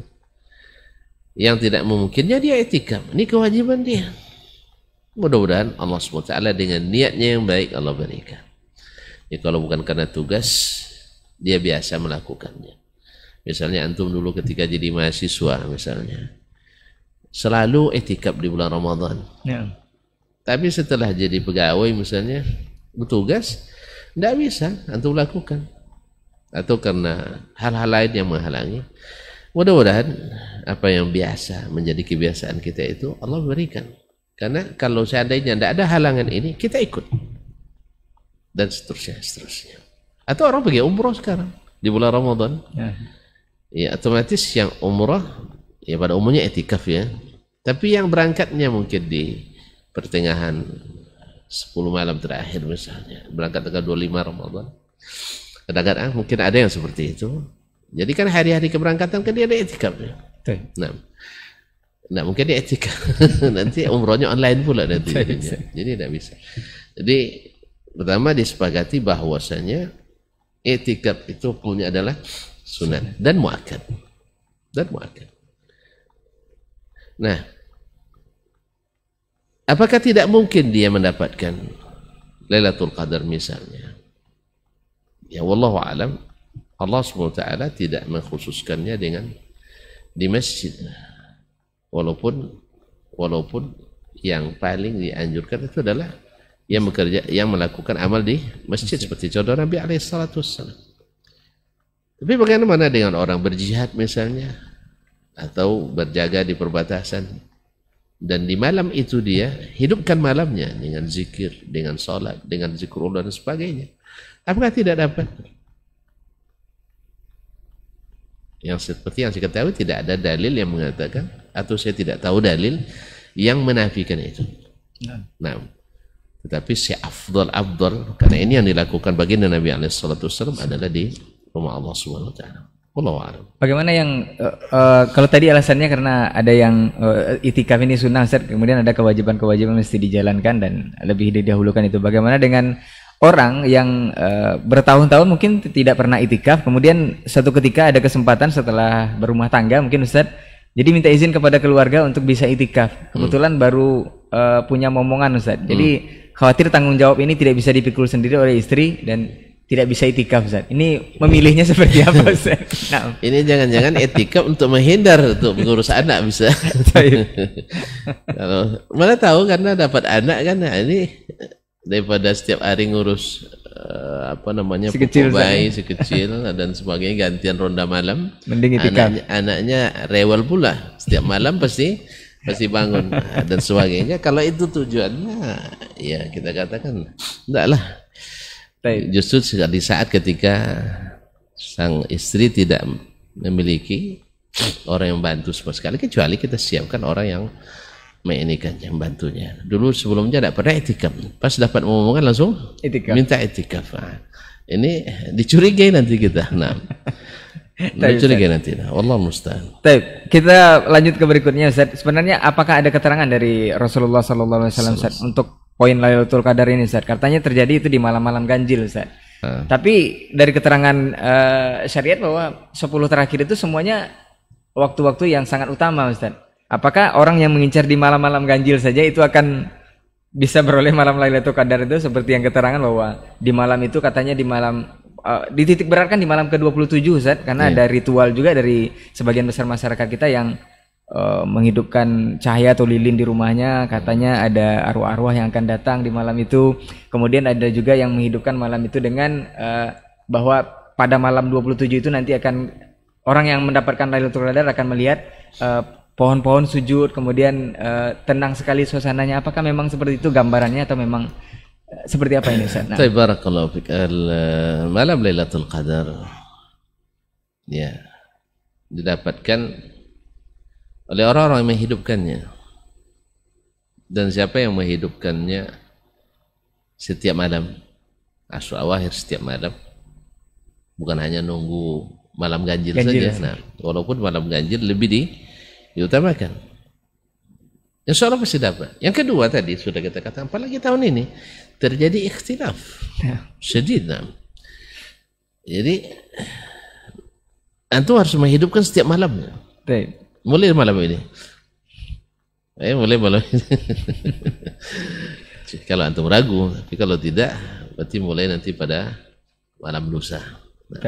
yang tidak memungkinnya dia i'tikaf. Ini kewajiban dia. Mudah-mudahan Allah SWT dengan niatnya yang baik Allah berikan. Ya kalau bukan karena tugas, dia biasa melakukannya. Misalnya antum dulu ketika jadi mahasiswa misalnya, selalu i'tikaf di bulan Ramadan. Ya. Tapi setelah jadi pegawai misalnya, bertugas, tidak bisa antum lakukan. Atau karena hal-hal lain yang menghalangi. Mudah-mudahan apa yang biasa menjadi kebiasaan kita itu Allah berikan. Karena kalau seandainya tidak ada halangan ini, kita ikut. Dan seterusnya, seterusnya. Atau orang pergi umroh sekarang di bulan Ramadan. Ya otomatis yang umroh, ya pada umumnya i'tikaf ya. Tapi yang berangkatnya mungkin di pertengahan 10 malam terakhir misalnya, berangkat tanggal 25 Ramadan. Kadang-kadang mungkin ada yang seperti itu. Jadi kan hari-hari keberangkatan kan dia ada i'tikaf ya. Nah mungkin dia i'tikaf. Nanti umrohnya online pula nanti. Jadi tidak bisa. Jadi pertama disepakati bahwasanya i'tikaf itu hukumnya adalah sunat dan muakkad. Nah, apakah tidak mungkin dia mendapatkan Lailatul Qadar misalnya? Ya wallahu alam, Allah SWT tidak mengkhususkannya dengan di masjid. Walaupun yang paling dianjurkan itu adalah yang bekerja, yang melakukan amal di masjid seperti contoh Nabi SAW. Tapi bagaimana dengan orang berjihad misalnya, atau berjaga di perbatasan, dan di malam itu dia hidupkan malamnya dengan zikir, dengan sholat, dengan zikrullah dan sebagainya? Apakah tidak dapat? Yang seperti yang saya ketahui tidak ada dalil yang mengatakan, atau saya tidak tahu dalil yang menafikan itu. Nah, tetapi si afdal karena ini yang dilakukan baginda Nabi SAW adalah di rumah Allah Subhanahu Wa Taala. Bagaimana yang kalau tadi alasannya karena ada yang i'tikaf ini sunnah, Ustaz, kemudian ada kewajiban-kewajiban mesti dijalankan dan lebih didahulukan itu. Bagaimana dengan orang yang bertahun-tahun mungkin tidak pernah i'tikaf, kemudian suatu ketika ada kesempatan setelah berumah tangga mungkin, Ustaz, jadi minta izin kepada keluarga untuk bisa i'tikaf. Kebetulan baru punya momongan, Ustaz. Jadi khawatir tanggung jawab ini tidak bisa dipikul sendiri oleh istri dan tidak bisa i'tikaf, Ustaz. Ini memilihnya seperti apa, Ustaz? Nah. Ini jangan-jangan i'tikaf untuk menghindar untuk mengurus anak bisa. Kalau mana tahu karena dapat anak kan, nah ini daripada setiap hari ngurus si kecil bayi, si kecil dan sebagainya, gantian ronda malam, mending i'tikaf. Anaknya rewel pula, setiap malam pasti bangun dan sebagainya. Kalau itu tujuannya, ya kita katakan enggaklah. Justru di saat ketika sang istri tidak memiliki orang yang bantu sama sekali, kecuali kita siapkan orang yang menginikannya, membantunya. Dulu sebelumnya tidak pernah i'tikaf, pas dapat omongan langsung minta i'tikaf. Ini dicurigai nanti kita. Nah, dicurigai nanti. Allah musta'an. Kita lanjut ke berikutnya, Ustaz. Sebenarnya apakah ada keterangan dari Rasulullah SAW, Ustaz, untuk poin Lailatul Qadar ini, Ustaz? Katanya terjadi itu di malam-malam ganjil, Ustaz. Tapi dari keterangan syariat bahwa 10 terakhir itu semuanya waktu-waktu yang sangat utama, Ustaz. Apakah orang yang mengincar di malam-malam ganjil saja itu akan bisa beroleh malam Lailatul Qadar itu, seperti yang keterangan bahwa di malam itu katanya di malam dititik beratkan di malam ke-27, Ustaz, karena ada ritual juga dari sebagian besar masyarakat kita yang menghidupkan cahaya atau lilin di rumahnya, katanya ada arwah-arwah yang akan datang di malam itu. Kemudian ada juga yang menghidupkan malam itu dengan bahwa pada malam 27 itu nanti akan orang yang mendapatkan Lailatul Qadar akan melihat pohon-pohon sujud, kemudian tenang sekali suasananya. Apakah memang seperti itu gambarannya atau memang seperti apa ini, Ustaz? Nah. Barakallahu fik. Malam Lailatul Qadar ya didapatkan oleh orang-orang yang menghidupkannya. Dan siapa yang menghidupkannya setiap malam, Asyur-Awakhir setiap malam, bukan hanya nunggu malam ganjil saja. Nah, walaupun malam ganjil lebih diutamakan, insya Allah pasti dapat. Yang kedua tadi sudah kita katakan, apalagi tahun ini terjadi ikhtilaf syadid. Jadi antum harus menghidupkan setiap malamnya. Mulai malam ini. Mulai malam ini. Kalau antum ragu, tapi kalau tidak, berarti mulai nanti pada malam lusa. Nah,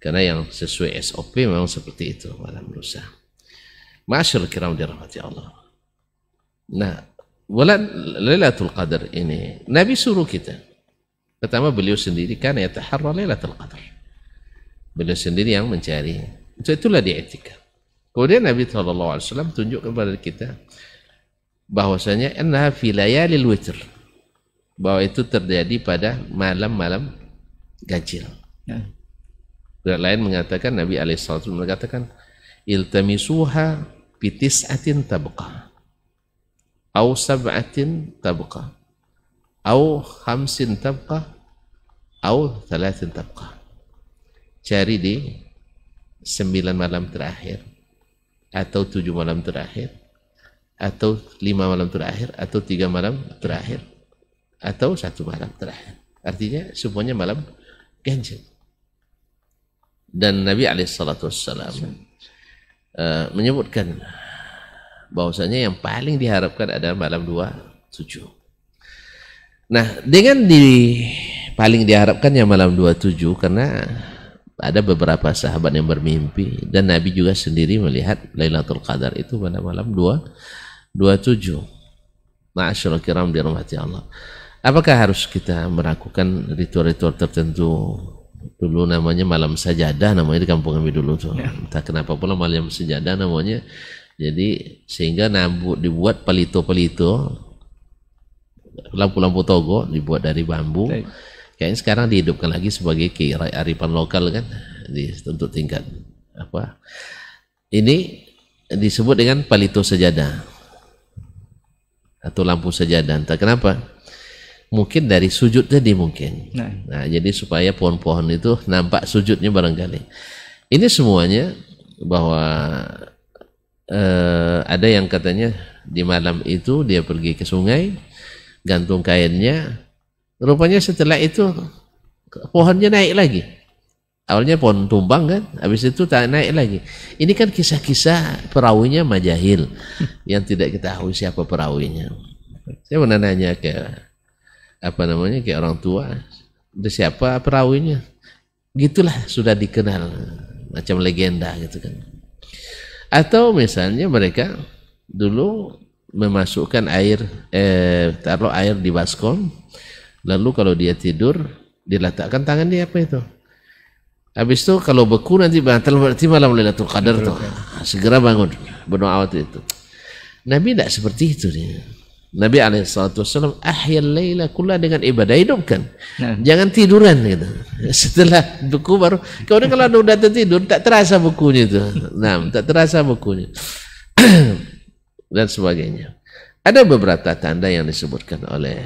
karena yang sesuai SOP memang seperti itu, malam lusa. Ma'asyarul kiram dirahmati Allah. Nah, bulan Lailatul Qadar ini Nabi suruh kita. Pertama beliau sendiri kan yataharra Lailatul Qadar. Beliau sendiri yang mencari. Itulah dia etika. Kemudian Nabi SAW tunjuk kepada kita bahwasanya annaha fi layalil witr, bahwa itu terjadi pada malam-malam ganjil. Berat lain mengatakan, Nabi SAW mengatakan iltamisuha bitis'atin tabqa au sab'atin tabqa au khamsin tabqa au thalathin tabqa. Cari di 9 malam terakhir, atau 7 malam terakhir, atau 5 malam terakhir, atau 3 malam terakhir, atau 1 malam terakhir. Artinya semuanya malam ganjil. Dan Nabi SAW menyebutkan bahwasanya yang paling diharapkan adalah malam 27. Nah, dengan paling diharapkannya malam 27 karena ada beberapa sahabat yang bermimpi dan Nabi juga sendiri melihat Lailatul Qadar itu pada malam 27. Ma'asyarul kiram dirahmati Allah. Apakah harus kita melakukan ritual-ritual tertentu? Dulu namanya malam sajadah, namanya di kampung kami dulu tuh. Entah kenapa pula malam sajadah namanya. Jadi sehingga dibuat pelito-pelito, lampu-lampu togo dibuat dari bambu. Kayaknya sekarang dihidupkan lagi sebagai kearifan lokal kan, untuk tingkat apa? Ini disebut dengan pelito sajadah atau lampu sajadah. Entah kenapa. Mungkin dari sujud tadi mungkin. Nah, jadi supaya pohon-pohon itu nampak sujudnya barangkali. Ini semuanya bahwa ada yang katanya di malam itu dia pergi ke sungai, gantung kainnya. Rupanya setelah itu pohonnya naik lagi. Awalnya pohon tumbang kan, habis itu tak naik lagi. Ini kan kisah-kisah perawinya Majahil yang tidak ketahui siapa perawinya. Saya pernah nanya ke ke orang tua, siapa perawinya? Gitulah sudah dikenal, macam legenda gitu kan. Atau misalnya mereka dulu memasukkan air, taruh air di baskom, lalu kalau dia tidur diletakkan tangan dia apa itu. Habis itu kalau beku nanti batal, berarti malam Lailatul Qadar tuh. Segera bangun berdoa waktu itu. Nabi tidak seperti itu dia. Nabi SAW ahyal laila kulla dengan ibadah, hidupkan. Jangan tiduran gitu. Setelah buku baru, kemudian kalau udah tertidur tak terasa bukunya itu. Nah, tak terasa bukunya. Dan sebagainya. Ada beberapa tanda yang disebutkan oleh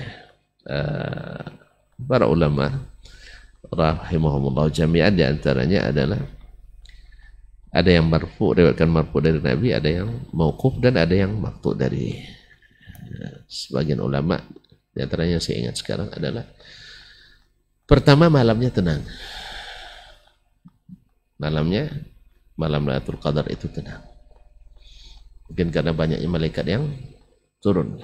para ulama rahimahumullah jami'an, di antaranya adalah ada yang marfu, riwayatkan marfu dari Nabi, ada yang mauquf dan ada yang maqtu dari sebagian ulama. Di antaranya saya ingat sekarang adalah pertama, malamnya tenang. Malam Lailatul Qadar itu tenang. Mungkin karena banyaknya malaikat yang turun.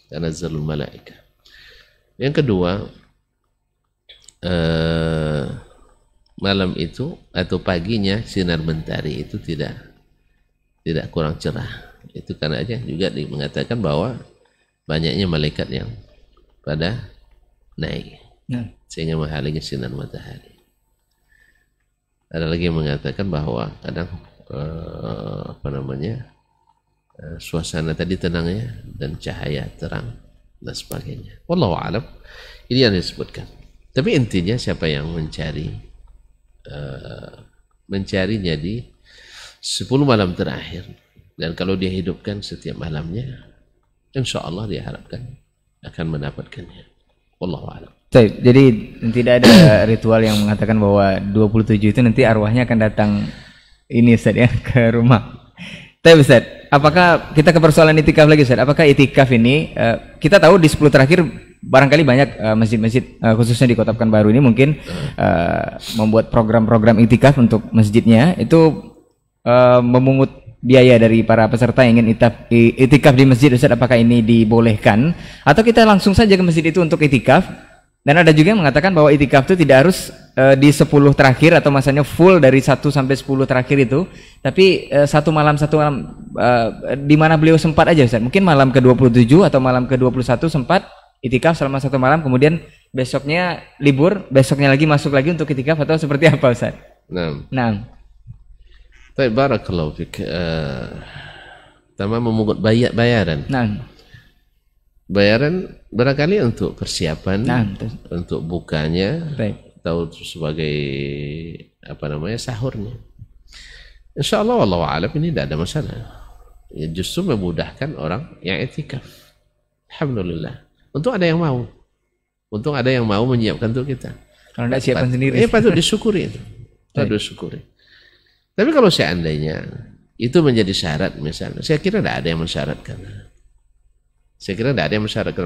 Tanazzalul malaika. Yang kedua, malam itu atau paginya sinar mentari itu tidak kurang cerah. Itu karena aja juga mengatakan bahwa banyaknya malaikat yang pada naik sehingga menghalangi sinar matahari. Ada lagi yang mengatakan bahwa kadang suasana tadi tenangnya dan cahaya terang dan sebagainya. Wallahu a'lam. Ini yang disebutkan. Tapi intinya siapa yang mencarinya di 10 malam terakhir, dan kalau dia hidupkan setiap malamnya, insya Allah dia harapkan akan mendapatkannya. Wallahu a'lam. Jadi tidak ada ritual yang mengatakan bahwa 27 itu nanti arwahnya akan datang ini Ustaz ya, ke rumah. Tapi Ustaz, apakah kita ke persoalan itikaf lagi Ustaz? Apakah itikaf ini kita tahu di 10 terakhir barangkali banyak masjid-masjid khususnya di Kota Pekanbaru ini mungkin membuat program-program itikaf untuk masjidnya itu memungut biaya dari para peserta yang ingin itikaf di masjid. Ustaz, apakah ini dibolehkan atau kita langsung saja ke masjid itu untuk itikaf Dan ada juga yang mengatakan bahwa itikaf itu tidak harus di 10 terakhir atau masanya full dari 1 sampai 10 terakhir itu, tapi satu malam di mana beliau sempat aja Ustaz. Mungkin malam ke-27 atau malam ke-21 sempat itikaf selama 1 malam, kemudian besoknya libur, besoknya lagi masuk lagi untuk itikaf, atau seperti apa Ustaz? Nah. Baik, barakallahu fik. Pertama memungut bayaran. Bayaran barangkali untuk persiapan, untuk bukanya, atau sebagai sahurnya. Insya Allah, wallahu a'lam, ini tidak ada masalah. Ya, justru memudahkan orang yang i'tikaf. Alhamdulillah. Untung ada yang mau. Untung ada yang mau menyiapkan untuk kita. Kalau tidak siapkan sendiri. Patut disyukuri itu. Patut disyukuri. Tapi kalau seandainya itu menjadi syarat misalnya, saya kira tidak ada yang mensyaratkan.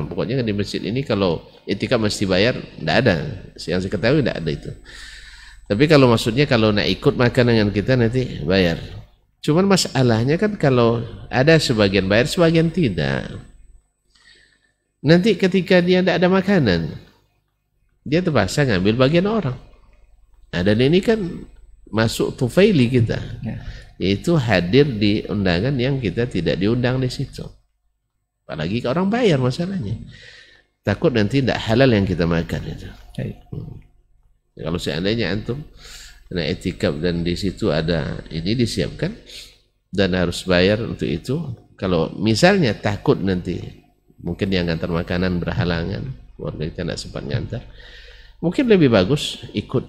Pokoknya di masjid ini kalau i'tikaf mesti bayar, tidak ada. Yang saya ketahui tidak ada itu. Tapi kalau maksudnya kalau nak ikut makan dengan kita nanti bayar. Cuman masalahnya kan kalau ada sebagian bayar, sebagian tidak. Nanti ketika dia tidak ada makanan, dia terpaksa ngambil bagian orang. Dan ini kan masuk tufaili kita, yaitu hadir di undangan yang kita tidak diundang di situ. Apalagi orang bayar masalahnya. Takut nanti tidak halal yang kita makan itu. Kalau seandainya antum nak i'tikaf dan di situ ada ini disiapkan dan harus bayar untuk itu, kalau misalnya takut nanti mungkin yang ngantar makanan berhalangan, keluarga kita tidak sempat ngantar, mungkin lebih bagus ikut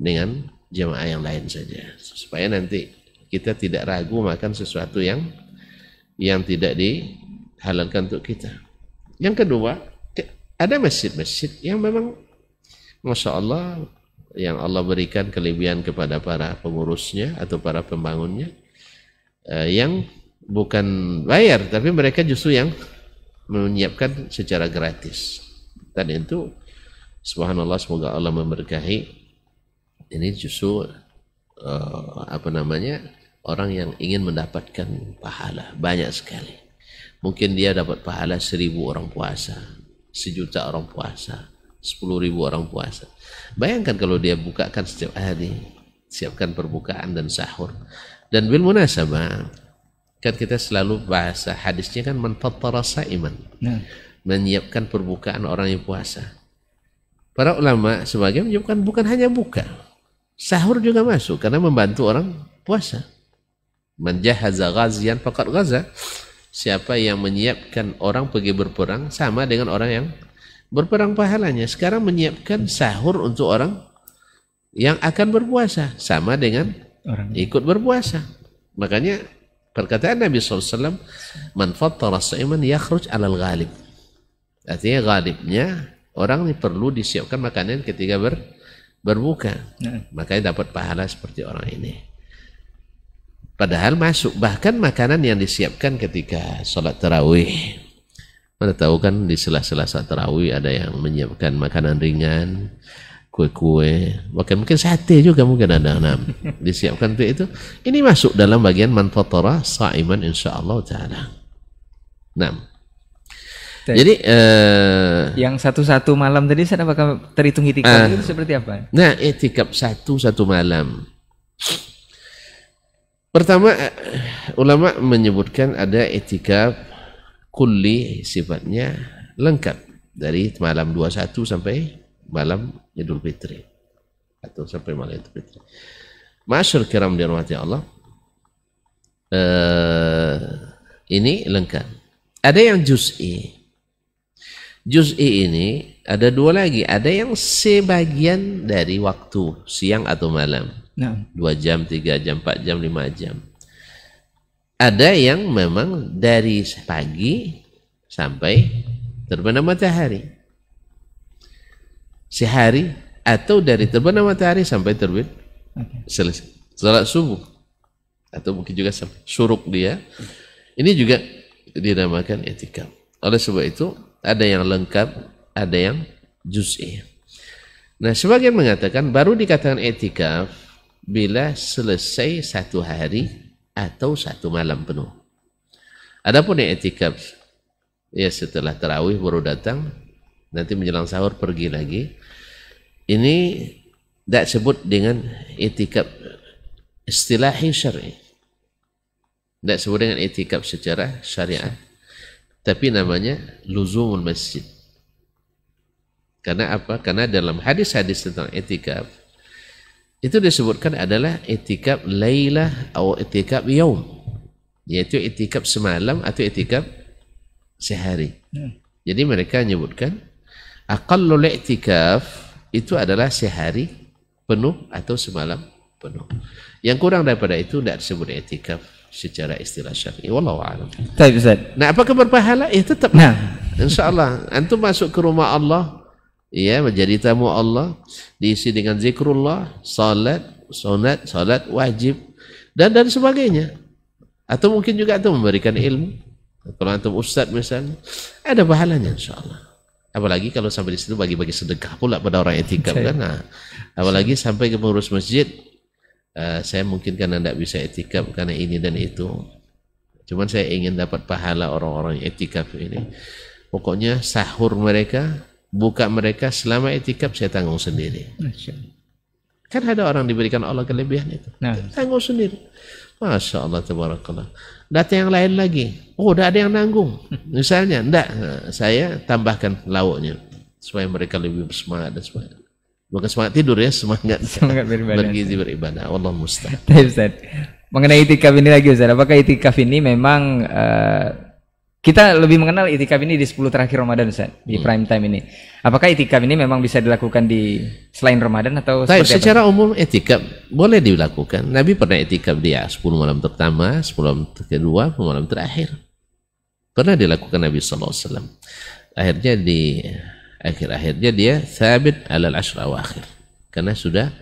dengan jemaah yang lain saja, supaya nanti kita tidak ragu makan sesuatu yang tidak dihalalkan untuk kita. Yang kedua, ada masjid-masjid yang memang Masya Allah, yang Allah berikan kelebihan kepada para pengurusnya atau para pembangunnya, yang bukan bayar, tapi mereka justru yang menyiapkan secara gratis. Dan itu subhanallah, semoga Allah memberkahi. Ini justru orang yang ingin mendapatkan pahala banyak sekali. Mungkin dia dapat pahala 1000 orang puasa, 1.000.000 orang puasa, 10.000 orang puasa. Bayangkan kalau dia bukakan setiap hari, siapkan perbukaan dan sahur. Dan bil munasabah, kan kita selalu bahasa hadisnya kan man fattara sa'iman, menyiapkan perbukaan orang yang puasa. Para ulama sebagian menyebutkan bukan hanya buka, sahur juga masuk karena membantu orang puasa. Man jahaza ghaziyan faqad ghaza. Siapa yang menyiapkan orang pergi berperang sama dengan orang yang berperang pahalanya. Sekarang menyiapkan sahur untuk orang yang akan berpuasa sama dengan orang ikut berpuasa. Makanya perkataan Nabi SAW, man fattara sa'iman yakhruj alal ghalib. Artinya ghalibnya orang ini perlu disiapkan makanan ketika berbuka. Makanya dapat pahala seperti orang ini. Padahal masuk bahkan makanan yang disiapkan ketika sholat tarawih. Mana tahu kan di sela-sela sholat tarawih ada yang menyiapkan makanan ringan, kue-kue, bahkan mungkin sate juga mungkin ada disiapkan untuk itu. Ini masuk dalam bagian man fattara sa'iman insyaallah taala. Jadi yang satu malam tadi saya bakal terhitung itikaf itu seperti apa? Nah, itikaf satu malam. Pertama, ulama menyebutkan ada itikaf kulli, sifatnya lengkap dari malam 21 sampai malam Idul Fitri atau sampai malam Idul Fitri. Ma'asyar kiram dirahmati Allah, ini lengkap. Ada yang juz'i. Juz'i ini ada dua lagi. Ada yang sebagian dari waktu siang atau malam. 2 jam, 3 jam, 4 jam, 5 jam. Ada yang memang dari pagi sampai terbenam matahari. Sehari, atau dari terbenam matahari sampai terbit selesai salat subuh, atau mungkin juga syuruk dia. Ini juga dinamakan i'tikaf. Oleh sebab itu ada yang lengkap, ada yang juz'i. Nah, sebagian mengatakan baru dikatakan i'tikaf bila selesai 1 hari atau 1 malam penuh. Adapun i'tikaf ya setelah tarawih baru datang, nanti menjelang sahur pergi lagi. Ini tidak sebut dengan itikaf istilahi syar'i, tidak sebut dengan itikaf secara syariat, tapi namanya luzumul masjid. Karena apa? Karena dalam hadis-hadis tentang itikaf itu disebutkan adalah itikaf lailah atau itikaf yaum, yaitu itikaf semalam atau itikaf sehari. Jadi mereka menyebutkan aqallul i'tikaf itu adalah sehari penuh atau semalam penuh. Yang kurang daripada itu tidak disebut i'tikaf secara istilah syar'i. Wallahu a'lam. Baik Ustaz. Nah, apakah berpahala? Ya tetap. Nah, insyaallah antum masuk ke rumah Allah, ya, menjadi tamu Allah, diisi dengan zikrullah, salat, sunat, salat wajib dan sebagainya. Atau mungkin juga antum memberikan ilmu. Kalau antum ustaz misalnya, ada pahalanya insyaallah. Apalagi kalau sampai di situ bagi-bagi sedekah pula pada orang etikaf kan. Nah, apalagi sampai ke pengurus masjid, saya mungkin karena tidak bisa etikaf karena ini dan itu. Cuman saya ingin dapat pahala orang-orang etikaf ini. Pokoknya sahur mereka, buka mereka selama etikaf saya tanggung sendiri. Kan ada orang diberikan Allah kelebihan itu. Nah, tanggung sendiri. Masya Allah, tabarakallah. Data yang lain lagi, oh udah ada yang nanggung misalnya, enggak, saya tambahkan lauknya supaya mereka lebih bersemangat dan semangat, bukan semangat tidur ya, semangat bergizi beribadah. Allah musta'an. Ustaz, mengenai itikaf ini lagi Ustaz, apakah itikaf ini memang kita lebih mengenal itikaf ini di 10 terakhir Ramadan Ustaz, di prime time ini. Apakah itikaf ini memang bisa dilakukan di selain Ramadan atau secara umum itikaf boleh dilakukan. Nabi pernah itikaf dia 10 malam pertama, 10 malam kedua, 10 malam terakhir. Pernah dilakukan Nabi SAW. Akhirnya di akhir-akhirnya dia thabit alal ashr awakhir. Karena sudah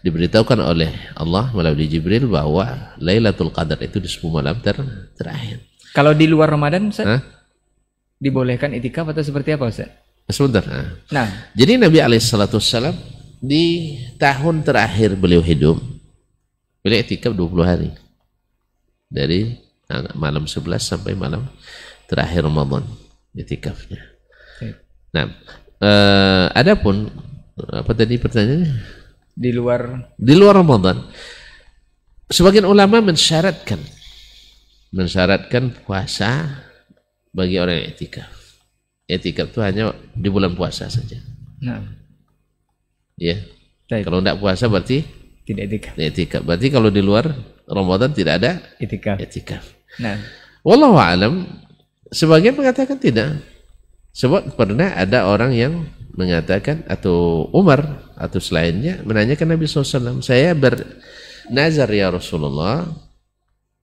diberitahukan oleh Allah melalui Jibril bahwa Lailatul Qadar itu di 10 malam terakhir. Kalau di luar Ramadan, Ustaz, dibolehkan itikaf atau seperti apa, Ustaz? Sebentar. Nah, jadi Nabi Alaihissalam di tahun terakhir beliau hidup, beliau itikaf 20 hari. Dari malam 11 sampai malam terakhir Ramadan itikafnya. Nah, adapun apa tadi pertanyaannya? Di luar Ramadan, sebagian ulama mensyaratkan puasa bagi orang yang itikaf. Itikaf itu hanya di bulan puasa saja. Nah, ya. Kalau tidak puasa berarti tidak itikaf. Berarti kalau di luar Ramadan tidak ada itikaf. Nah, wallahu a'lam. Sebagian mengatakan tidak. Sebab pernah ada orang yang mengatakan, atau Umar atau selainnya menanyakan Nabi SAW, saya bernazar ya Rasulullah,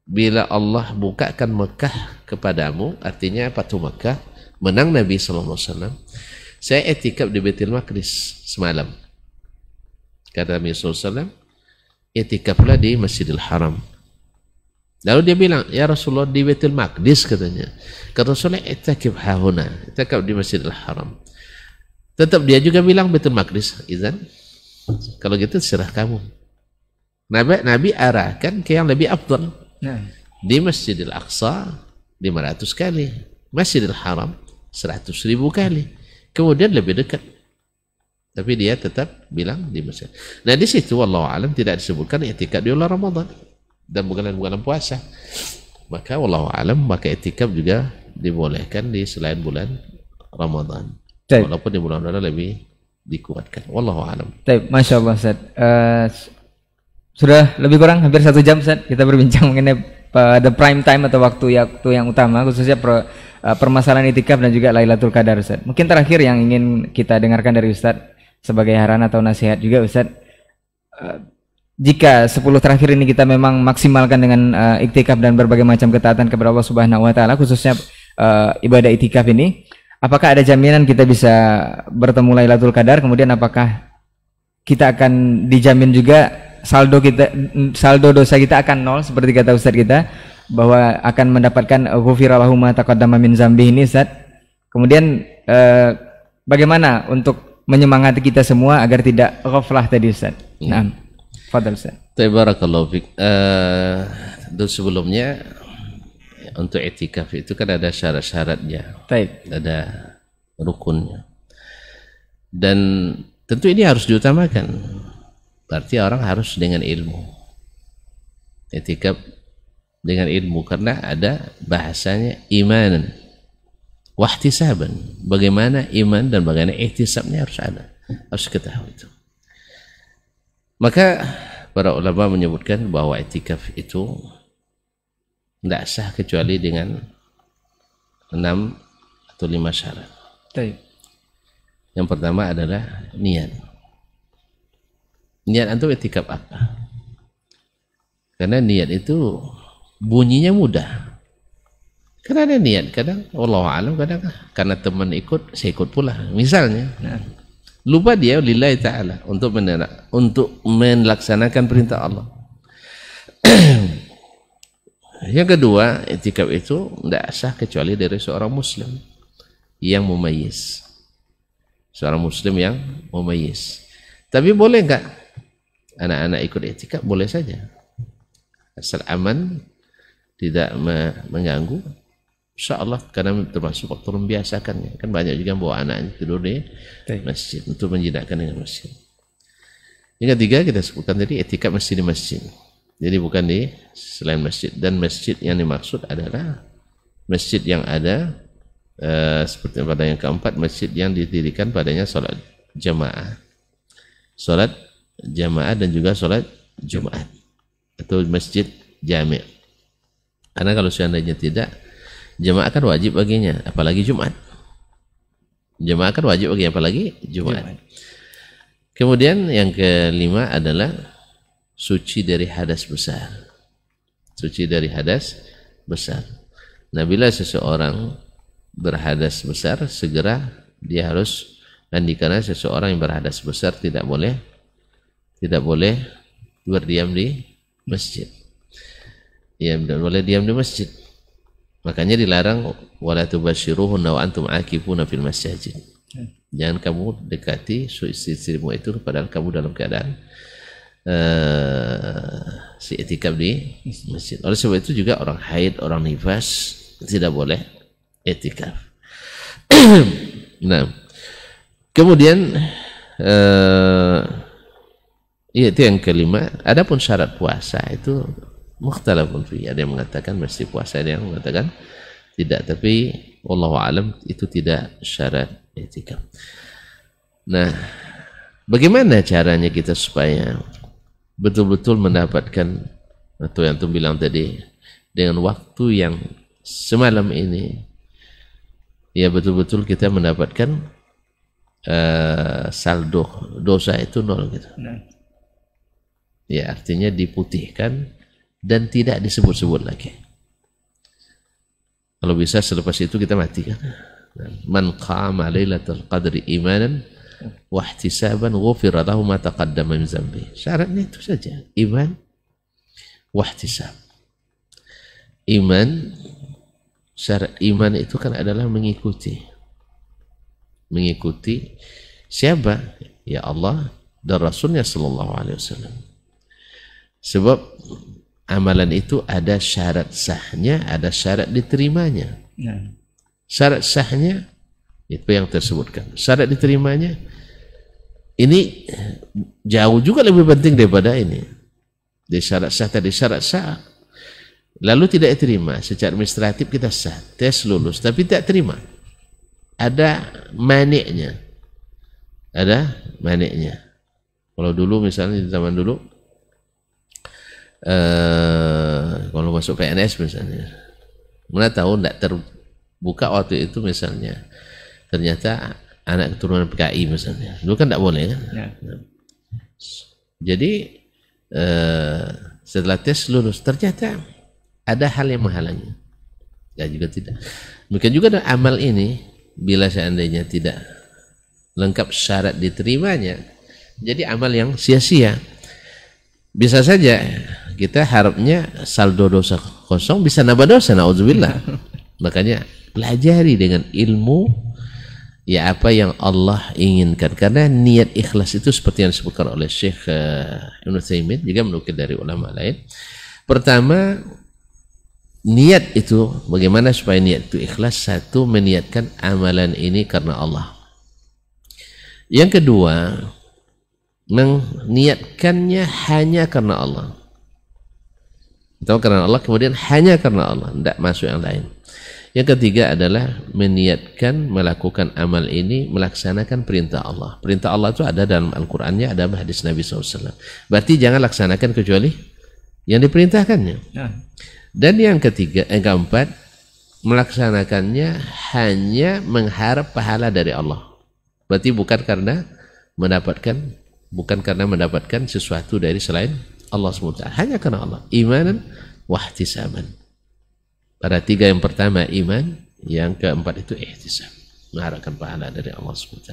bila Allah bukakan Mekah kepadamu, artinya Fatu Mekah, menang Nabi SAW, saya etikaf di Baitul Maqdis semalam. Kata Nabi SAW, etikaflah di Masjidil Haram. Lalu dia bilang, ya Rasulullah di Baitul Maqdis katanya. Kata Rasulullah, etikaf hahuna, etikaf di Masjidil Haram. Tetap dia juga bilang Baitul Maqdis. Izan, kalau gitu serah kamu. Nabi arahkan ke yang lebih afdal. nah, Di Masjidil Aqsa 500 kali, Masjidil Haram 100.000 kali, kemudian lebih dekat. Tapi dia tetap bilang di masjid. Nah di situ wallahu alam tidak disebutkan i'tikaf di bulan Ramadan dan bulan-bulan puasa. Maka wallahu alam, maka i'tikaf juga dibolehkan di selain bulan Ramadan. Walaupun di bulan Ramadan lebih dikuatkan. Wallahu alam. Masya Allah Ustaz. Sudah lebih kurang hampir 1 jam Ustaz kita berbincang mengenai the prime time atau waktu yang utama, khususnya permasalahan itikaf dan juga Lailatul Qadar Ustaz. Mungkin terakhir yang ingin kita dengarkan dari Ustaz sebagai haran atau nasihat juga Ustaz, jika 10 terakhir ini kita memang maksimalkan dengan iktikaf dan berbagai macam ketaatan kepada Allah Subhanahu wa taala, khususnya ibadah iktikaf ini, apakah ada jaminan kita bisa bertemu Lailatul Qadar? Kemudian apakah kita akan dijamin juga saldo dosa kita akan 0 seperti kata Ustaz kita, bahwa akan mendapatkan ghufira lahu ma taqaddama min dzambi ini Ustaz? Kemudian bagaimana untuk menyemangati kita semua agar tidak ghaflah tadi Ustaz? Nah, fadhal Ustaz. Tabarakallahu fik. Sebelumnya untuk i'tikaf itu kan ada syarat-syaratnya. Baik. Ada rukunnya. Dan tentu ini harus diutamakan. Berarti orang harus dengan ilmu. Etikaf dengan ilmu, karena ada bahasanya imanan wahtisaban. Bagaimana iman dan bagaimana ihtisabnya harus ada. Harus ketahui itu. Maka para ulama menyebutkan bahwa etikaf itu tidak sah kecuali dengan 6 atau 5 syarat. Yang pertama adalah niat. Niat antum etikaf apa? Karena niat itu bunyinya mudah. Karena ada niat, kadang wallahu a'lam, kadang karena teman ikut, saya ikut pula. Misalnya, lupa dia lillahi ta'ala untuk melaksanakan perintah Allah. Yang kedua, etikaf itu tidak sah kecuali dari seorang muslim yang mumayyiz. Seorang muslim yang mumayyiz. Tapi boleh enggak anak-anak ikut etikaf? Boleh saja. Asal aman, tidak mengganggu. InsyaAllah, karena termasuk waktu membiasakannya. Kan banyak juga bawa anaknya tidur di masjid untuk menjinakkan dengan masjid. Yang ketiga kita sebutkan tadi, etikaf mesti di masjid. Jadi bukan di selain masjid. Dan masjid yang dimaksud adalah masjid yang ada seperti pada yang keempat, masjid yang didirikan padanya sholat jamaah. Sholat jamaah dan juga sholat Jumat. Atau masjid jami'. Karena kalau seandainya tidak, jamaah kan wajib baginya, apalagi Jumat. Jamaah kan wajib baginya, apalagi Jumat. Kemudian yang kelima adalah suci dari hadas besar. Suci dari hadas besar. Nah, bila seseorang berhadas besar, segera dia harus mandi, karena seseorang yang berhadas besar tidak boleh berdiam di masjid. Ya, tidak boleh diam di masjid. Makanya dilarang wala tubasyiruhunna wa antum aakifuna fil masjid. Jangan kamu dekati istri-istrimu itu padahal kamu dalam keadaan si etikaf di masjid. Oleh sebab itu juga orang haid, orang nifas tidak boleh etikaf. Nah, kemudian itu yang kelima. Adapun syarat puasa itu mukhtalafun fi. Ada yang mengatakan mesti puasa, ada yang mengatakan tidak. Tapi wallahu alam itu tidak syarat etikaf. Nah, bagaimana caranya kita supaya betul-betul mendapatkan, atau yang tuh bilang tadi, dengan waktu yang semalam ini, ya betul-betul kita mendapatkan saldo dosa itu 0 gitu. Ya, artinya diputihkan dan tidak disebut-sebut lagi. Kalau bisa selepas itu kita mati kan. Man qama lailatul qadri imanan wa ihtisaban ghufira lahu ma taqaddama min dzambi. Syaratnya itu saja, iman wa ihtisab. Iman, syarat iman itu kan adalah mengikuti siapa? Ya Allah dan Rasulnya sallallahu alaihi wasallam. Sebab amalan itu ada syarat sahnya, ada syarat diterimanya. Syarat sahnya itu yang tersebutkan. Syarat diterimanya ini jauh juga lebih penting daripada ini. Di syarat sah tadi, syarat sah lalu tidak diterima secara administratif, kita sah, tes lulus, tapi tidak terima. Ada maniknya. Ada maniknya. Kalau dulu misalnya di zaman dulu, kalau masuk PNS misalnya, mana tahu tidak terbuka waktu itu misalnya, ternyata anak keturunan PKI misalnya, dulu kan tidak boleh kan? Ya. Jadi setelah tes lulus ternyata ada hal yang menghalangi, ya juga tidak. Mungkin juga ada amal ini, bila seandainya tidak lengkap syarat diterimanya, jadi amal yang sia-sia. Bisa saja kita harapnya saldo dosa kosong, bisa nambah dosa, na'udzubillah. Makanya pelajari dengan ilmu ya apa yang Allah inginkan, karena niat ikhlas itu seperti yang disebutkan oleh Syekh Ibnu Utsaimin, juga menukil dari ulama lain. Pertama, niat itu bagaimana supaya niat itu ikhlas? Satu, meniatkan amalan ini karena Allah. Yang kedua, meniatkannya hanya karena Allah. Atau karena Allah, kemudian hanya karena Allah, tidak masuk yang lain. Yang ketiga adalah meniatkan melakukan amal ini, melaksanakan perintah Allah. Perintah Allah itu ada dalam Al-Qur'annya, ada dalam hadis Nabi SAW. Berarti jangan laksanakan kecuali yang diperintahkannya. Dan yang keempat, melaksanakannya hanya mengharap pahala dari Allah. Berarti bukan karena mendapatkan sesuatu dari selain Allah SWT, hanya karena Allah. Imanan wahtisaban. Pada tiga yang pertama iman, yang keempat itu ihtisab, mengharapkan pahala dari Allah SWT.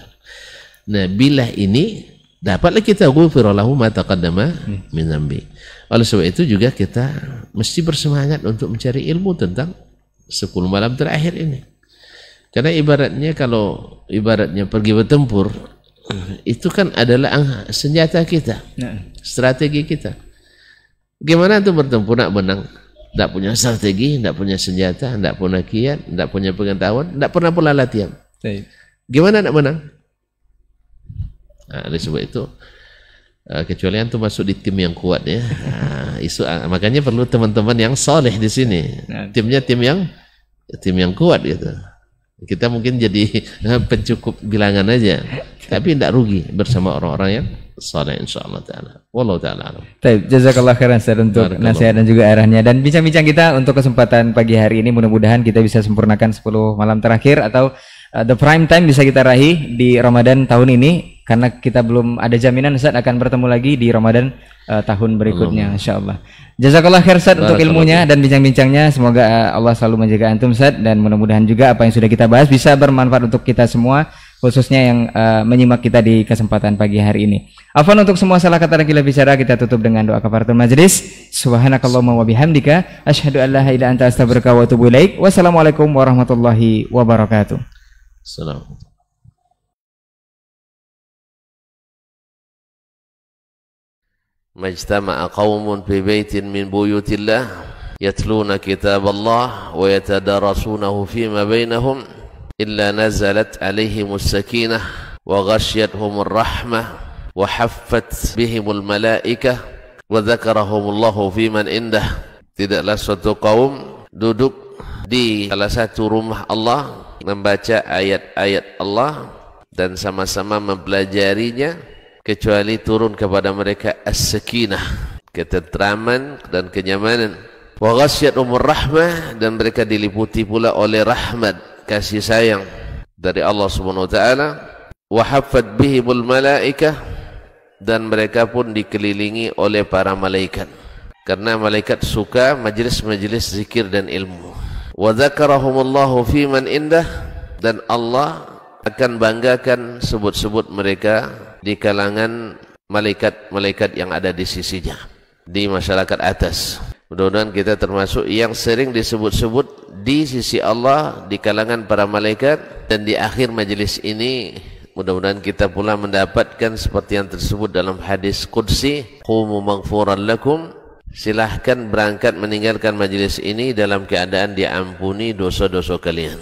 Nah, bila ini dapatlah kita ghufira lahu ma taqaddama min dzambi. Oleh sebab itu juga kita mesti bersemangat untuk mencari ilmu tentang 10 malam terakhir ini. Karena ibaratnya pergi bertempur, itu kan adalah senjata kita, strategi kita. Gimana untuk bertempur nak menang? Tidak punya strategi, tidak punya senjata, tidak punya kiat, tidak punya pengetahuan, tidak pernah pula latihan. Gimana nak menang? Oleh sebab itu, kecuali antum masuk di tim yang kuat ya. Makanya perlu teman-teman yang soleh di sini. Timnya tim yang kuat gitu. Kita mungkin jadi pencukup bilangan aja, tapi tidak rugi bersama orang-orang yang soleh insyaallah taala. Wallahu taala alam. Baik, jazakallah khairan Ustaz untuk nasihat dan juga arahnya, dan bincang-bincang kita untuk kesempatan pagi hari ini mudah-mudahan kita bisa sempurnakan 10 malam terakhir atau the prime time bisa kita raih di Ramadan tahun ini, karena kita belum ada jaminan Ustaz akan bertemu lagi di Ramadan tahun berikutnya insyaallah. Jazakallah khair Ustaz untuk ilmunya dan bincang-bincangnya. Semoga Allah selalu menjaga antum Ustaz, dan mudah-mudahan juga apa yang sudah kita bahas bisa bermanfaat untuk kita semua, khususnya yang menyimak kita di kesempatan pagi hari ini. Afwan untuk semua salah kata dan khilaf bicara, kita tutup dengan doa kafaratul majlis. Subhanakallahumma wa bihamdika asyhadu an la ilaha illa anta astaghfiruka wa atubu ilaik. Wassalamualaikum warahmatullahi wabarakatuh. Assalamualaikum. Majtama'a qaumun fi baitin min buyutillah yatluna kitab Allah wa yatadarasunahu fima bainahum illa nazalat alaihimus sakinah wa ghashiyatuhumur rahmah wa haffat bihimul malaikah wa dzakarahumullahu fiman indah. Tidaklah suatu kaum duduk di salah satu rumah Allah, membaca ayat-ayat Allah dan sama-sama mempelajarinya, kecuali turun kepada mereka as-sakinah, ketentraman dan kenyamanan. Wa ghasyiyatuhumur rahmah, dan mereka diliputi pula oleh rahmat, kasih sayang dari Allah Subhanahu wa taala. Wa haffat bihimul malaikah, dan mereka pun dikelilingi oleh para malaikat, karena malaikat suka majelis-majelis zikir dan ilmu. Wa dzakarahumullahu fiman indah, dan Allah akan banggakan sebut-sebut mereka di kalangan malaikat-malaikat yang ada di sisinya, di masyarakat atas. Mudah-mudahan kita termasuk yang sering disebut-sebut di sisi Allah, di kalangan para malaikat, dan di akhir majelis ini mudah-mudahan kita pula mendapatkan seperti yang tersebut dalam hadis qudsi, qumu maghfuran lakum, silahkan berangkat meninggalkan majelis ini dalam keadaan diampuni dosa-dosa kalian.